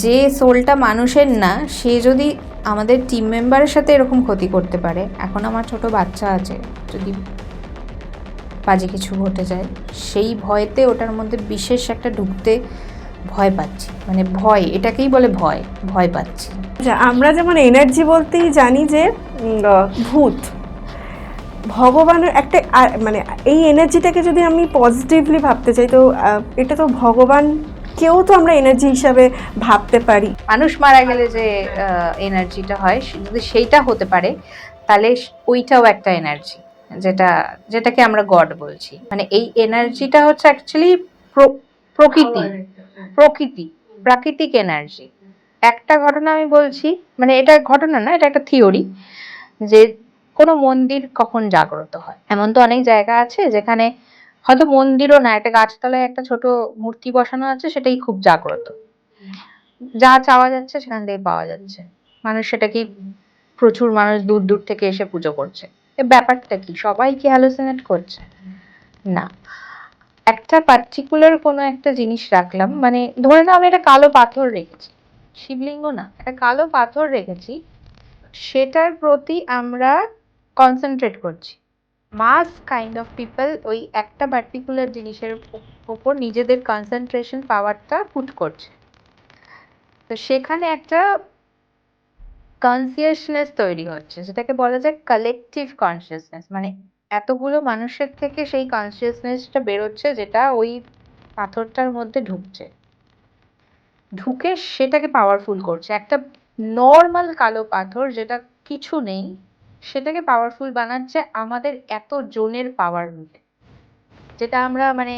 যে সোলটা মানুষের না, সে যদি আমাদের টিম মেম্বারের সাথে এরকম ক্ষতি করতে পারে। এখন আমার ছোট বাচ্চা আছে, যদি বাজে কিছু ঘটে যায়, সেই ভয়তে ওটার মধ্যে বিশেষ একটা ঢুকতে ভয় পাচ্ছি, মানে ভয়, এটাকেই বলে ভয়, ভয় পাচ্ছি। আমরা যেমন এনার্জি বলতেই জানি যে ভূত, ভগবানের একটা মানে এই এনার্জিটাকে যদি আমি পজিটিভলি ভাবতে চাই, তো এটা তো ভগবান কেউ তো আমরা এনার্জি হিসাবে ভাবতে পারি। মানুষ মারা গেলে যে এনার্জিটা হয়, যদি সেইটা হতে পারে, তাহলে ওইটাও একটা এনার্জি, যেটাকে আমরা গড বলছি। মানে এই এনার্জিটা হচ্ছে অ্যাকচুয়ালি প্রকৃতি, প্রাকৃতিক এনার্জি। একটা ঘটনা আমি বলছি, মানে এটা ঘটনা না, এটা একটা থিওরি, যে কোনো মন্দির কখন জাগ্রত হয়। এমন তো অনেক জায়গা আছে যেখানে হয়তো মন্দিরও না, একটা গাছতলায় একটা ছোট মূর্তি বসানো আছে, সেটাই খুব জাগ্রত, যা চাওয়া যাচ্ছে সেখান থেকে পাওয়া যাচ্ছে, মানুষ সেটাকে, প্রচুর মানুষ দূর দূর থেকে এসে পুজো করছে। এ ব্যাপারটা কি, সবাই কি হ্যালুসিনেট করছে? না। একটা পার্টিকুলার কোনো একটা জিনিস রাখলাম, মানে ধরে নাও আমি একটা কালো পাথর রেখেছি, শিবলিঙ্গ না, একটা কালো পাথর রেখেছি, সেটার প্রতি আমরা কনসেন্ট্রেট করছি। মাস কাইন্ড অফ পিপল ওই একটা পার্টিকুলার জিনিসের উপর নিজেদের কনসেন্ট্রেশন পাওয়ারটা পুট করছে। তো সেখানে একটা কনসিয়াসনেস তৈরি হচ্ছে, যেটাকে বলা যায় কালেকটিভ কনসিয়াসনেস, মানে এতগুলো মানুষের থেকে সেই কনসিয়াসনেসটা বেরোচ্ছে, যেটা ওই পাথরটার মধ্যে ঢুকছে, ঢুকে সেটাকে পাওয়ারফুল করছে। একটা নর্মাল কালো পাথর যেটা কিছু নেই, সেটাকে পাওয়ারফুল বানাচ্ছে আমাদের এত জনের পাওয়ার মিলে। যেটা আমরা মানে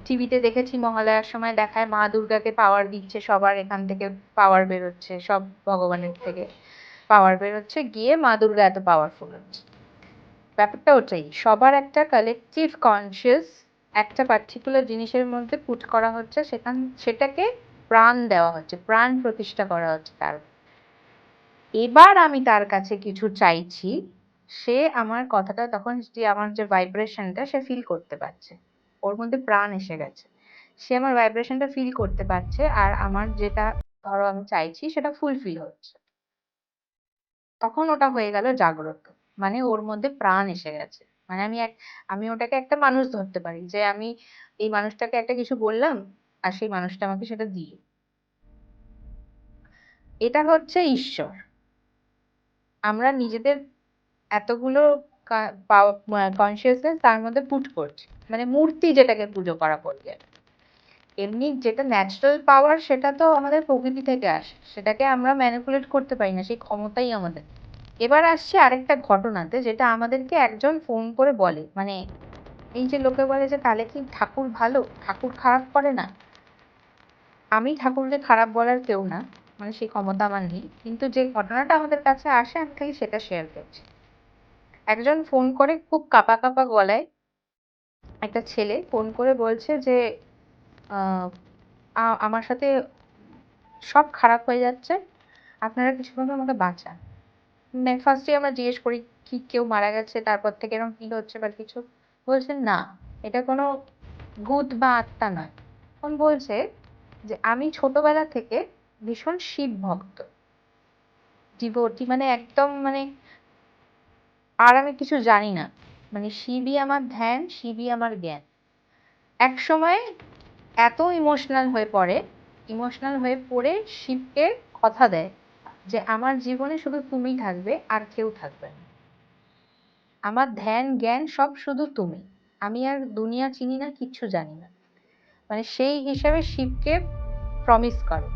টিভিতে দেখেছি, মহালয়ার সময় দেখায় মা দুর্গাকে পাওয়ার দিচ্ছে, সবার এখান থেকে পাওয়ার বেরোচ্ছে, সব ভগবানের থেকে পাওয়ার বেরোচ্ছে, গিয়ে মা দুর্গা এত পাওয়ারফুল হচ্ছে। ব্যাপারটা ওটাই, সবার একটা কালেকটিভ কনসিয়াস একটা পার্টিকুলার জিনিসের মধ্যে পুট করা হচ্ছে, সেটাকে প্রাণ দেওয়া হচ্ছে, প্রাণ প্রতিষ্ঠা করা হচ্ছে তার। এবার আমি তার কাছে কিছু চাইছি, সে আমার কথাটা তখন, যে আমার যে ভাইব্রেশনটা সে ফিল করতে পারছে, ওর মধ্যে প্রাণ এসে গেছে, সে আমার ভাইব্রেশনটা ফিল করতে পারছে, আর আমার যেটা ধরো আমি চাইছি সেটা ফুলফিল হচ্ছে, তখন ওটা হয়ে গেল জাগ্রত, মানে ওর মধ্যে প্রাণ এসে গেছে। মানে আমি ওটাকে একটা মানুষ ধরতে পারি, যে আমি এই মানুষটাকে একটা কিছু বললাম, আর সেই মানুষটা আমাকে সেটা দিয়ে, এটা হচ্ছে ঈশ্বর। আমরা নিজেদের এতগুলো কনসিয়াসনেস তার মধ্যে পুট করছি, মানে মূর্তি যেটাকে পুজো করা বলবে। এমনি যেটা ন্যাচারাল পাওয়ার, সেটা তো আমাদের প্রকৃতি থেকে আসে, সেটাকে আমরা ম্যানিপুলেট করতে পারি না, সেই ক্ষমতাই আমাদের। এবার আসছে আরেকটা ঘটনাতে, যেটা আমাদেরকে একজন ফোন করে বলে, মানে এই যে লোকে বলে যে তাহলে কি ঠাকুর ভালো, ঠাকুর খারাপ করে না। আমি ঠাকুরকে খারাপ বলার কেউ না, মানে সেই ক্ষমতা আমার নেই, কিন্তু যে ঘটনাটা আমাদের কাছে আসে আমি খালি সেটা শেয়ার করছি। একজন ফোন করে খুব কাঁপা কাঁপা গলায়, একটা ছেলে ফোন করে বলছে যে আমার সাথে সব খারাপ হয়ে যাচ্ছে, আপনারা কিছুভাবে আমাকে বাঁচান। ফার্স্টে আমরা জিজ্ঞেস করি কি কেউ মারা গেছে তারপর থেকে এরকম ফিল হচ্ছে বা কিছু, বলছেন না, এটা কোনো ভূত বা আত্মা নয়। তখন বলছে যে আমি ছোটবেলা থেকে ভীষণ শিব ভক্ত, ডিভোটি, মানে একদম, মানে আর আমি কিছু জানি না, মানে শিবই আমার ধ্যান, শিবই আমার জ্ঞান। এক সময় এত ইমোশনাল হয়ে পড়ে শিবকে কথা দেয় যে আমার জীবনে শুধু তুমি থাকবে, আর কেউ থাকবে না, আমার ধ্যান জ্ঞান সব শুধু তুমি, আমি আর দুনিয়া চিনি না, কিচ্ছু জানি না। মানে সেই হিসাবে শিবকে প্রমিস করে।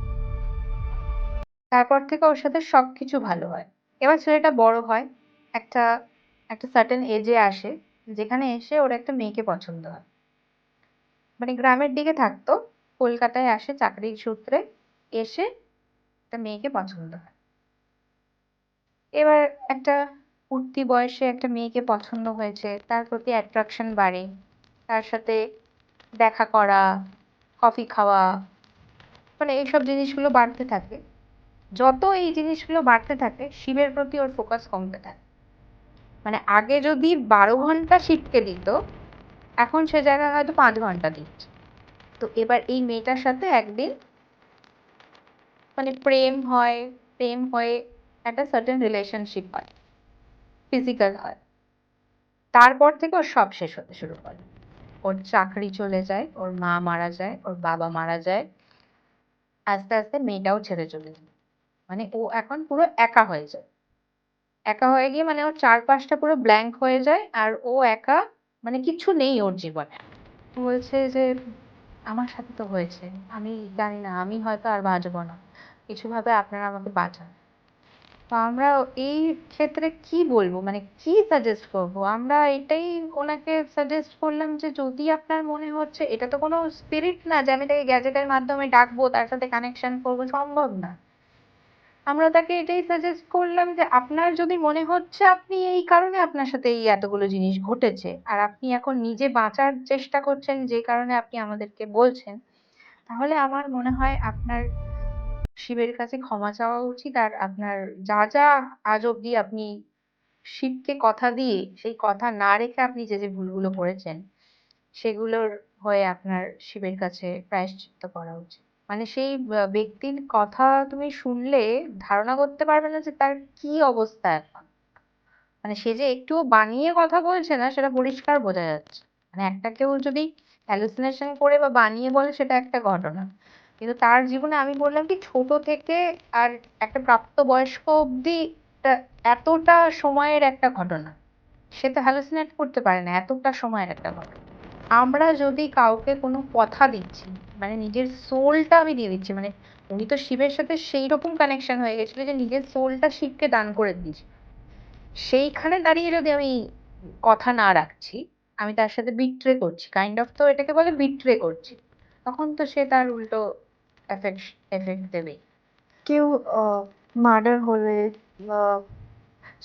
তারপর থেকে ওর সাথে সবকিছু ভালো হয়। এবার ছেলেটা বড় হয়, একটা একটা সার্টেন এজে আসে, যেখানে এসে ওর একটা মেয়েকে পছন্দ হয়। মানে গ্রামের দিকে থাকতো, কলকাতায় আসে চাকরির সূত্রে, এসে একটা মেয়েকে পছন্দ হয়। এবার একটা উঠতি বয়সে একটা মেয়েকে পছন্দ হয়েছে, তার প্রতি অ্যাট্রাকশন বাড়ে, তার সাথে দেখা করা, কফি খাওয়া, মানে এইসব জিনিসগুলো বাড়তে থাকে। যত এই জিনিসগুলো বাড়তে থাকে, শিবের প্রতি ওর ফোকাস কমতে থাকে। মানে আগে যদি 12 ঘন্টা শিবকে দিত, এখন সে জায়গায় হয়তো 5 ঘন্টা দিচ্ছে। তো এবার এই মেয়েটার সাথে একদিন মানে প্রেম হয়, প্রেম হয়ে একটা সার্টেন রিলেশনশিপ হয়, ফিজিক্যাল হয়। তারপর থেকে ওর সব শেষ হতে শুরু করে। ওর চাকরি চলে যায়, ওর মা মারা যায়, ওর বাবা মারা যায়, আস্তে আস্তে মেয়েটাও ছেড়ে চলে যায়। মানে ও এখন পুরো একা হয়ে যায়। একা হয়ে গিয়ে মানে ওর চারপাশটা পুরো ব্ল্যাঙ্ক হয়ে যায়, আর ও একা, মানে কিছু নেই ওর জীবনে। ও বলছে যে আমার সাথে তো হয়েছে, আমি জানি না, আমি হয়তো আর বাঁচবো না, কিছু ভাবে আপনারা আমাকে বাঁচান। তো আমরা এই ক্ষেত্রে কি বলবো, মানে কি সাজেস্ট করবো? আমরা এটাই ওনাকে সাজেস্ট করলাম যে যদি আপনার মনে হচ্ছে, এটা তো কোনো স্পিরিট না যে আমি তাকে গ্যাজেটের মাধ্যমে ডাকবো, তার সাথে কানেকশন করবো, সম্ভব না। আমরা তাকে এটাই সাজেস্ট করলাম যে আপনার যদি মনে হচ্ছে আপনি এই কারণে আপনার সাথে এই এতগুলো জিনিস ঘটেছে, আর আপনি এখন নিজে বাঁচার চেষ্টা করছেন যে কারণে আপনি আমাদেরকে বলছেন, তাহলে আমার মনে হয় আপনার শিবের কাছে ক্ষমা চাওয়া উচিত। আর আপনার যা যা আজ অব্দি আপনি শিবকে কথা দিয়ে সেই কথা না রেখে আপনি যে যে ভুলগুলো করেছেন, সেগুলোর হয়ে আপনার শিবের কাছে প্রায়শ্চিত্ত করা উচিত। মানে সেই ব্যক্তির কথা তুমি শুনলে ধারণা করতে পারবে না যে তার কি অবস্থা এখন। মানে সে যে একটুও বানিয়ে কথা বলছে না, সেটা পরিষ্কার বোঝা যাচ্ছে। মানে একটা কেউ যদি হ্যালুসিনেশন করে বা বানিয়ে বলে, সেটা একটা ঘটনা, কিন্তু তার জীবনে আমি বললাম কি ছোট থেকে আর একটা প্রাপ্তবয়স্ক অব্দি এতটা সময়ের একটা ঘটনা, সে তো হ্যালুসিনেট করতে পারে না, এতটা সময়ের একটা ঘটনা। আমরা যদি কাউকে কোনো কথা দিচ্ছি, মানে নিজের সোলটা আমি দিয়ে দিচ্ছি, মানে উনি তো শিবের সাথে সেই রকম কানেকশন হয়ে গেছিল যে নিজের সোলটা শিবকে দান করে দিয়েছি। সেইখানে দাঁড়িয়ে যদি আমি কথা না রাখছি, আমি তার সাথে বিট্রে করছি, কাইন্ড অফ, তো এটাকে বলে বিট্রে করছি। তখন তো সে তার উল্টো এফেক্ট এফেক্ট দেবেই। কেউ মার্ডার হলে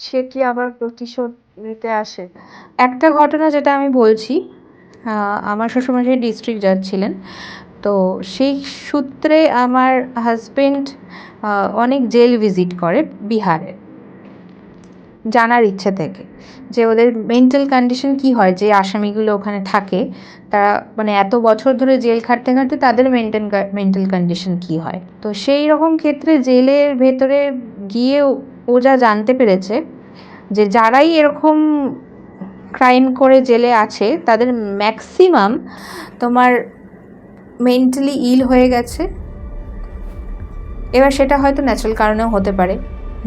সে কি আবার প্রতিশোধ নিতে আসে? একটা ঘটনা যেটা আমি বলছি, আমার শ্বশুরমশাই ডিস্ট্রিক্ট জাজ ছিলেন। তো সেই সূত্রে আমার হাজবেন্ড অনেক জেল ভিজিট করে বিহারে, জানার ইচ্ছে থেকে যে ওদের মেন্টাল কন্ডিশন কি হয়, যে আসামিগুলো ওখানে থাকে তারা মানে এত বছর ধরে জেল খাটতে খাটতে তাদের মেন্টাল কন্ডিশন কি হয়। তো সেই রকম ক্ষেত্রে জেলের ভেতরে গিয়ে ও যা জানতে পেরেছে যে যারাই এরকম ক্রাইম করে জেলে আছে, তাদের ম্যাক্সিমাম তোমার মেন্টালি ইল হয়ে গেছে। এবার সেটা হয়তো ন্যাচারাল কারণেও হতে পারে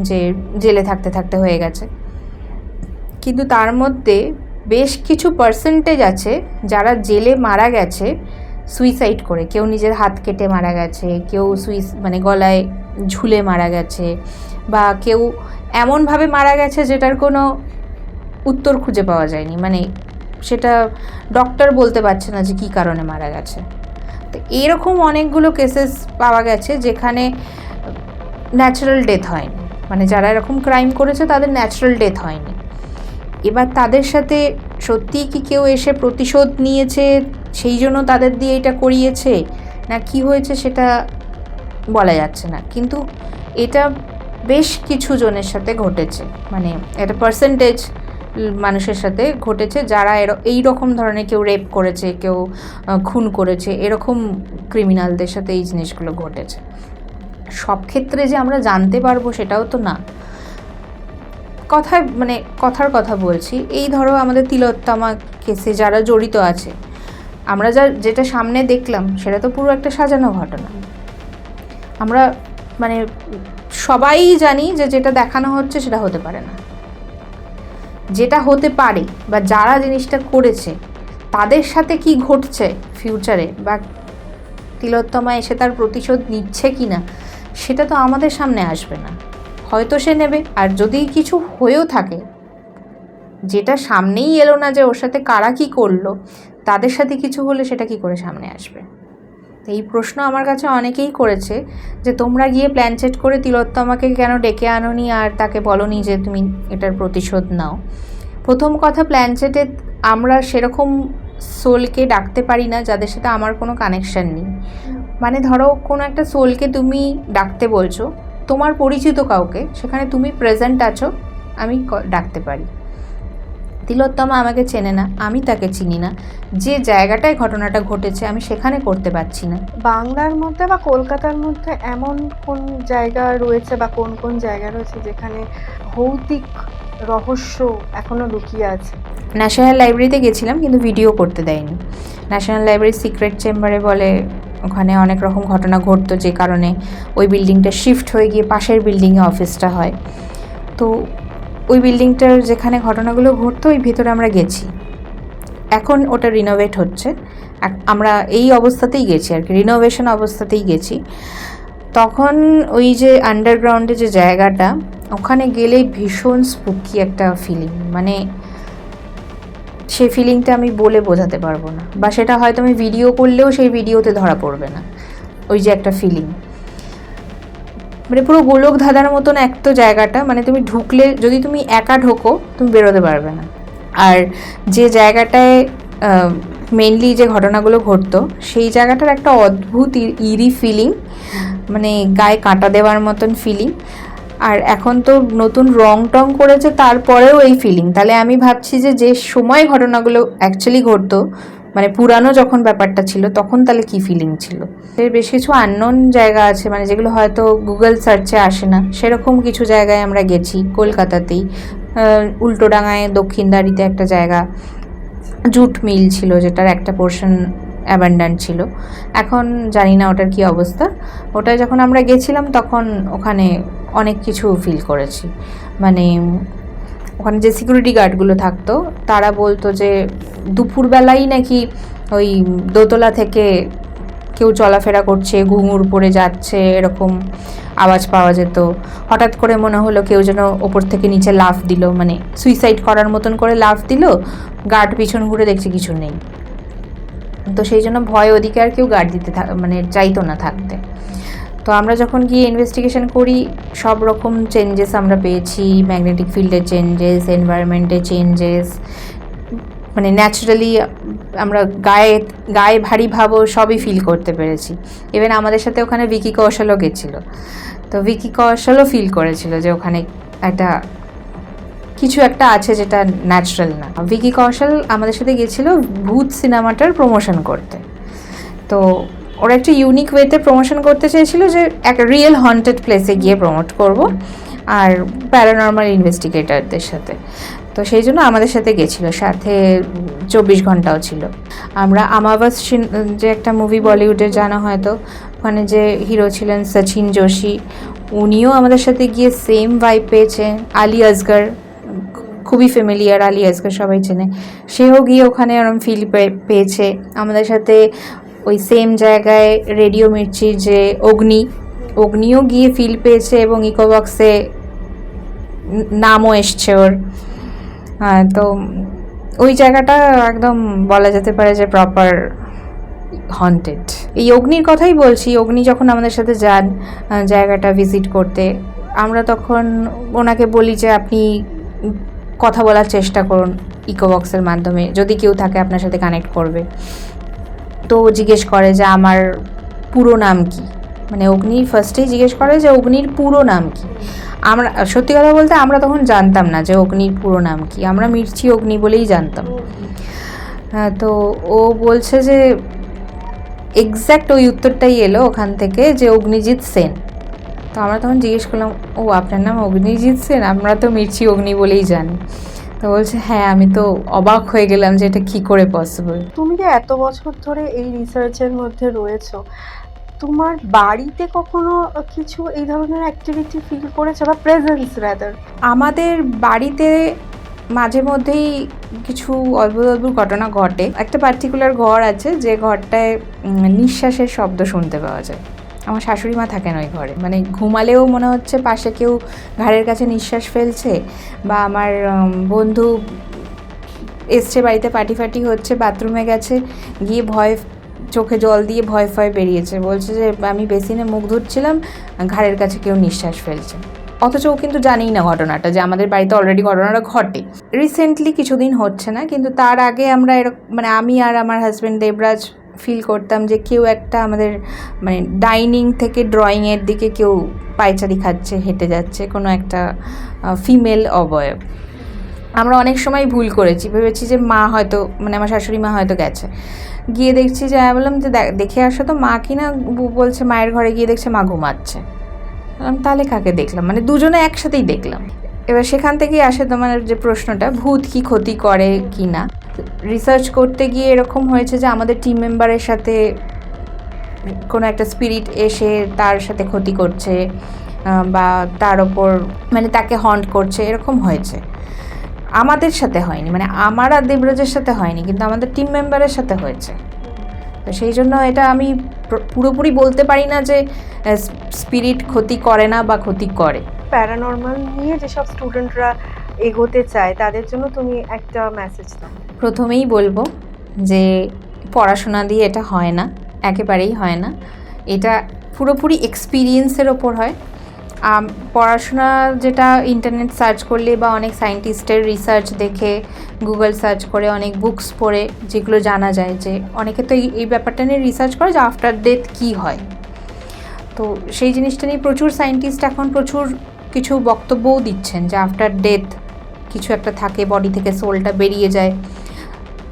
যে জেলে থাকতে থাকতে হয়ে গেছে, কিন্তু তার মধ্যে বেশ কিছু পার্সেন্টেজ আছে যারা জেলে মারা গেছে সুইসাইড করে। কেউ নিজের হাত কেটে মারা গেছে, কেউ মানে গলায় ঝুলে মারা গেছে, বা কেউ এমনভাবে মারা গেছে যেটার কোনো উত্তর খুঁজে পাওয়া যায়নি, মানে সেটা ডক্টর বলতে পারছে না যে কী কারণে মারা গেছে। তো এরকম অনেকগুলো কেসেস পাওয়া গেছে যেখানে ন্যাচারাল ডেথ হয়নি, মানে যারা এরকম ক্রাইম করেছে তাদের ন্যাচারাল ডেথ হয়নি। এবার তাদের সাথে সত্যিই কি কেউ এসে প্রতিশোধ নিয়েছে, সেই জন্য তাদের দিয়ে এটা করিয়েছে, না কি হয়েছে সেটা বলা যাচ্ছে না, কিন্তু এটা বেশ কিছু জনের সাথে ঘটেছে, মানে একটা পার্সেন্টেজ মানুষের সাথে ঘটেছে যারা এই রকম ধরনের, কেউ রেপ করেছে, কেউ খুন করেছে, এরকম ক্রিমিনালদের সাথে এই জিনিসগুলো ঘটেছে। সব ক্ষেত্রে যে আমরা জানতে পারবো সেটাও তো না। কথার কথা বলছি, এই ধরো আমাদের তিলোত্তমা কেসে যারা জড়িত আছে, আমরা যেটা সামনে দেখলাম সেটা তো পুরো একটা সাজানো ঘটনা। আমরা মানে সবাই জানি যে যেটা দেখানো হচ্ছে সেটা হতে পারে না। যেটা হতে পারে বা যারা জিনিসটা করেছে তাদের সাথে কি ঘটছে ফিউচারে, বা তিলোত্তমা এসে তার প্রতিশোধ নিচ্ছে কি না, সেটা তো আমাদের সামনে আসবে না। হয়তো সে নেবে, আর যদি কিছু হয়েও থাকে যেটা সামনেই এলো না যে ওর সাথে কারা কী করলো, তাদের সাথে কিছু হলে সেটা কি করে সামনে আসবে। তো এই প্রশ্ন আমার কাছে অনেকেই করেছে যে তোমরা গিয়ে প্ল্যান সেট করে তিলোত্তমাকে কেন ডেকে আনোনি আর তাকে বলোনি যে তুমি এটার প্রতিশোধ নাও। প্রথম কথা, প্ল্যান সেটে আমরা সেরকম সোলকে ডাকতে পারি না যাদের সাথে আমার কোনো কানেকশান নেই। মানে ধরো কোনো একটা সোলকে তুমি ডাকতে বলছো, তোমার পরিচিত কাউকে, সেখানে তুমি প্রেজেন্ট আছো, আমি ডাকতে পারি। তিলোত্তমা আমাকে চেনে না, আমি তাকে চিনি না, যে জায়গাটায় ঘটনাটা ঘটেছে আমি সেখানে করতে পারছি না। বাংলার মধ্যে বা কলকাতার মধ্যে এমন কোন জায়গা রয়েছে বা কোন কোন জায়গা রয়েছে যেখানে ভৌতিক রহস্য এখনো লুকিয়ে আছে? ন্যাশনাল লাইব্রেরিতে গেছিলাম, কিন্তু ভিডিও করতে দেয়নি। ন্যাশনাল লাইব্রেরির সিক্রেট চেম্বারে বলে ওখানে অনেক রকম ঘটনা ঘটতো, যে কারণে ওই বিল্ডিংটা শিফট হয়ে গিয়ে পাশের বিল্ডিংয়ে অফিসটা হয়। তো ওই বিল্ডিংটার যেখানে ঘটনাগুলো ঘটতো ওই ভেতরে আমরা গেছি। এখন ওটা রিনোভেট হচ্ছে, আমরা এই অবস্থাতেই গেছি আর কি, রিনোভেশন অবস্থাতেই গেছি। তখন ওই যে আন্ডারগ্রাউন্ডে যে জায়গাটা, ওখানে গেলে ভীষণ স্পুকি একটা ফিলিং, মানে সেই ফিলিংটা আমি বলে বোঝাতে পারবো না, বা সেটা হয়তো আমি ভিডিও করলেও সেই ভিডিওতে ধরা পড়বে না। ওই যে একটা ফিলিং, মানে পুরো গোলক ধাঁধার মতন একটা জায়গাটা, মানে তুমি ঢুকলে, যদি তুমি একা ঢোকো তুমি বেরোতে পারবে না। আর যে জায়গাটায় মেনলি যে ঘটনাগুলো ঘটতো সেই জায়গাটার একটা অদ্ভুত ইরি ফিলিং, মানে গায়ে কাঁটা দেওয়ার মতন ফিলিং। আর এখন তো নতুন রং টং করেছে, তারপরেও এই ফিলিং। তাহলে আমি ভাবছি যে সময় ঘটনাগুলো অ্যাকচুয়ালি ঘটতো, মানে পুরানো যখন ব্যাপারটা ছিল, তখন তাহলে কী ফিলিং ছিল। এর বেশ কিছু আননোন জায়গা আছে, মানে যেগুলো হয়তো গুগল সার্চে আসে না, সেরকম কিছু জায়গায় আমরা গেছি কলকাতাতেই। উল্টোডাঙায় দক্ষিণদারিতে একটা জায়গা, জুট মিল ছিল, যেটার একটা পোর্শন অ্যাবান্ডান্ট ছিল, এখন জানি না ওটার কী অবস্থা। ওটায় যখন আমরা গেছিলাম তখন ওখানে অনেক কিছু ফিল করেছি। মানে ওখানে যে সিকিউরিটি গার্ডগুলো থাকতো তারা বলতো যে দুপুরবেলাই নাকি ওই দোতলা থেকে কেউ চলাফেরা করছে, ঘুঙুর পরে যাচ্ছে, এরকম আওয়াজ পাওয়া যেত। হঠাৎ করে মনে হলো কেউ যেন ওপর থেকে নিচে লাফ দিল, মানে সুইসাইড করার মতন করে লাফ দিল, গার্ড পিছন ঘুরে দেখছে কিছু নেই। তো সেই জন্য ভয় ওদিকে আর কেউ গার্ড দিতে মানে চাইতো না থাকতে। তো আমরা যখন গিয়ে ইনভেস্টিগেশন করি, সব রকম চেঞ্জেস আমরা পেয়েছি, ম্যাগনেটিক ফিল্ডের চেঞ্জেস, এনভায়রনমেন্টের চেঞ্জেস, মানে ন্যাচারালি আমরা গায়ে গায়ে ভারী ভাবও সবই ফিল করতে পেরেছি। ইভেন আমাদের সাথে ওখানে ভিকি কৌশলও গেছিলো, তো ভিকি কৌশলও ফিল করেছিল যে ওখানে একটা কিছু একটা আছে যেটা ন্যাচারাল না। ভিকি কৌশল আমাদের সাথে গেছিলো ভূত সিনেমাটার প্রমোশন করতে। তো ওরা একটা ইউনিক ওয়েতে প্রমোশন করতে চেয়েছিল, যে একটা রিয়েল হন্টেড প্লেসে গিয়ে প্রমোট করব আর প্যারানর্মাল ইনভেস্টিগেটরদের সাথে। তো সেই জন্য আমাদের সাথে গেছিলো, সাথে 24 ঘন্টাও ছিল। আমরা আমাবাস যে একটা মুভি বলিউডের, জানা হয়তো, ওখানে যে হিরো ছিলেন সচিন যোশী, উনিও আমাদের সাথে গিয়ে সেম ভাইব পেয়েছে। আলী আসগর, খুবই ফ্যামিলিয়ার, আলী আসগর সবাই চেনে, সেও গিয়ে ওখানে ওরম ফিল পেয়েছে আমাদের সাথে। ওই সেম জায়গায় রেডিও মির্চির যে অগ্নিও গিয়ে ফিল পেয়েছে, এবং ইকোবক্সে নামও এসছে ওর। তো ওই জায়গাটা একদম বলা যেতে পারে যে প্রপার হন্টেড। এই অগ্নির কথাই বলছি, অগ্নি যখন আমাদের সাথে যান জায়গাটা ভিজিট করতে, আমরা তখন ওনাকে বলি যে আপনি কথা বলার চেষ্টা করুন ইকোবক্সের মাধ্যমে, যদি কেউ থাকে আপনার সাথে কানেক্ট করবে। তো জিজ্ঞেস করে যে আমার পুরো নাম কি, মানে অগ্নি ফার্স্টেই জিজ্ঞেস করে যে অগ্নির পুরো নাম কি। আমরা সত্যি কথা বলতে আমরা তখন জানতাম না যে অগ্নির পুরো নাম কি, আমরা মির্চি অগ্নি বলেই জানতাম। তো ও বলছে যে এক্স্যাক্ট ওই উত্তরটাই এলো ওখান থেকে, যে অগ্নিজিৎ সেন। তো আমরা তখন জিজ্ঞেস করলাম, ও আপনার নাম অগ্নিজিৎ সেন, আমরা তো মির্চি অগ্নি বলেই জানি। তো বলছে হ্যাঁ, আমি তো অবাক হয়ে গেলাম যে এটা কী করে পসিবল। তুমি যে এত বছর ধরে এই রিসার্চের মধ্যে রয়েছো, তোমার বাড়িতে কখনো কিছু এই ধরনের অ্যাক্টিভিটি ফিল করেছো, বা প্রেজেন্স রাদার? আমাদের বাড়িতে মাঝে মধ্যেই কিছু অদ্ভুত অদ্ভুত ঘটনা ঘটে। একটা পার্টিকুলার ঘর আছে যে ঘরটায় নিঃশ্বাসের শব্দ শুনতে পাওয়া যায়। আমার শাশুড়ি মা থাকেন ওই ঘরে, মানে ঘুমালেও মনে হচ্ছে পাশে কেউ ঘাড়ের কাছে নিঃশ্বাস ফেলছে। বা আমার বন্ধু এসছে বাড়িতে, পার্টি ফাটি হচ্ছে, বাথরুমে গেছে, গিয়ে চোখে জল দিয়ে ভয় বেরিয়েছে, বলছে যে আমি বেসিনে মুখ ধুচ্ছিলাম, ঘাড়ের কাছে কেউ নিঃশ্বাস ফেলছে। অথচ ও কিন্তু জানেই না ঘটনাটা, যে আমাদের বাড়িতে অলরেডি ঘটনাটা ঘটে। রিসেন্টলি কিছুদিন হচ্ছে না, কিন্তু তার আগে আমরা মানে আমি আর আমার হাজব্যান্ড দেবরাজ ফিল করতাম যে কেউ একটা আমাদের মানে ডাইনিং থেকে ড্রয়িংয়ের দিকে কেউ পায়চারি খাচ্ছে, হেঁটে যাচ্ছে, কোনো একটা ফিমেল অবয়ব। আমরা অনেক সময় ভুল করেছি, ভেবেছি যে মা হয়তো, মানে আমার শাশুড়ি মা হয়তো গেছে, গিয়ে দেখছি যে আমি বললাম যে দেখে আসো তো মা কিনা, বলছে মায়ের ঘরে গিয়ে দেখছে মা ঘুমাচ্ছে। বললাম তাহলে কাকে দেখলাম, মানে দুজনে একসাথেই দেখলাম। এবার সেখান থেকেই আসে তোমার যে প্রশ্নটা, ভূত কি ক্ষতি করে কি না। রিসার্চ করতে গিয়ে এরকম হয়েছে যে আমাদের টিম মেম্বারের সাথে কোনো একটা স্পিরিট এসে তার সাথে ক্ষতি করছে, বা তার ওপর মানে তাকে হন্ট করছে, এরকম হয়েছে। আমাদের সাথে হয়নি, মানে আমার আর দেবরাজের সাথে হয়নি, কিন্তু আমাদের টিম মেম্বারের সাথে হয়েছে। তো সেই জন্য এটা আমি পুরোপুরি বলতে পারি না যে স্পিরিট ক্ষতি করে না বা ক্ষতি করে। প্যারানর্মাল নিয়ে যেসব স্টুডেন্টরা এগোতে চায় তাদের জন্য তুমি একটা মেসেজ দাও। প্রথমেই বলবো যে পড়াশোনা দিয়ে এটা হয় না, একেবারেই হয় না। এটা পুরোপুরি এক্সপিরিয়েন্সের ওপর হয়। পড়াশোনা যেটা ইন্টারনেট সার্চ করলে বা অনেক সায়েন্টিস্টের রিসার্চ দেখে, গুগল সার্চ করে, অনেক বুকস পড়ে যেগুলো জানা যায়, যে অনেকে তো এই ব্যাপারটা নিয়ে রিসার্চ করে যে আফটার ডেথ কী হয়। তো সেই জিনিসটা নিয়ে প্রচুর সায়েন্টিস্ট এখন প্রচুর কিছু বক্তব্যও দিচ্ছেন যে আফটার ডেথ কিছু একটা থাকে, বডি থেকে সোলটা বেরিয়ে যায়।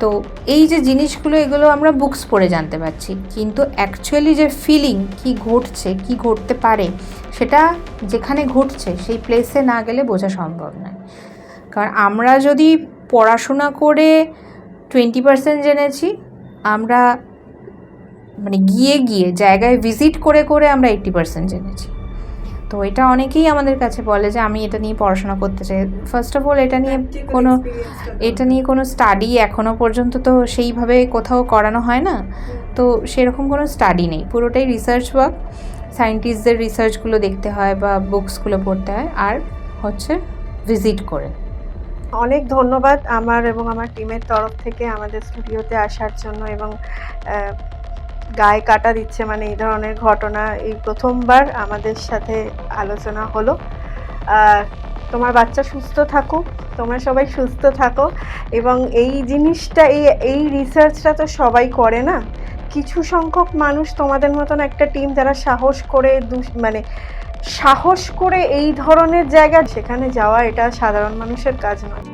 তো এই যে জিনিসগুলো, এগুলো আমরা বুকস পড়ে জানতে পারছি, কিন্তু অ্যাকচুয়ালি যে ফিলিং, কি ঘটছে, কি ঘটতে পারে, সেটা যেখানে ঘটছে সেই প্লেসে না গেলে বোঝা সম্ভব নয়। কারণ আমরা যদি পড়াশোনা করে 20% জেনেছি, আমরা মানে গিয়ে জায়গায় ভিজিট করে আমরা 80% জেনেছি। তো এটা অনেকেই আমাদের কাছে বলে যে আমি এটা নিয়ে পড়াশোনা করতে চাই। ফার্স্ট অফ অল এটা নিয়ে কোনো স্টাডি এখনও পর্যন্ত তো সেইভাবে কোথাও করানো হয় না। তো সেরকম কোনো স্টাডি নেই, পুরোটাই রিসার্চ ওয়ার্ক। সায়েন্টিস্টদের রিসার্চগুলো দেখতে হয় বা বুকসগুলো পড়তে হয়, আর হচ্ছে ভিজিট করে। অনেক ধন্যবাদ আমার এবং আমার টিমের তরফ থেকে আমাদের স্টুডিওতে আসার জন্য, এবং গায়ে কাটা দিচ্ছে, মানে এই ধরনের ঘটনা এই প্রথমবার আমাদের সাথে আলোচনা হলো। তোমার বাচ্চা সুস্থ থাকুক, তোমরা সবাই সুস্থ থাকো, এবং এই জিনিসটা, এই রিসার্চটা তো সবাই করে না, কিছু সংখ্যক মানুষ তোমাদের মতন একটা টিম যারা সাহস করে এই ধরনের জায়গা সেখানে যাওয়া, এটা সাধারণ মানুষের কাজ নয়।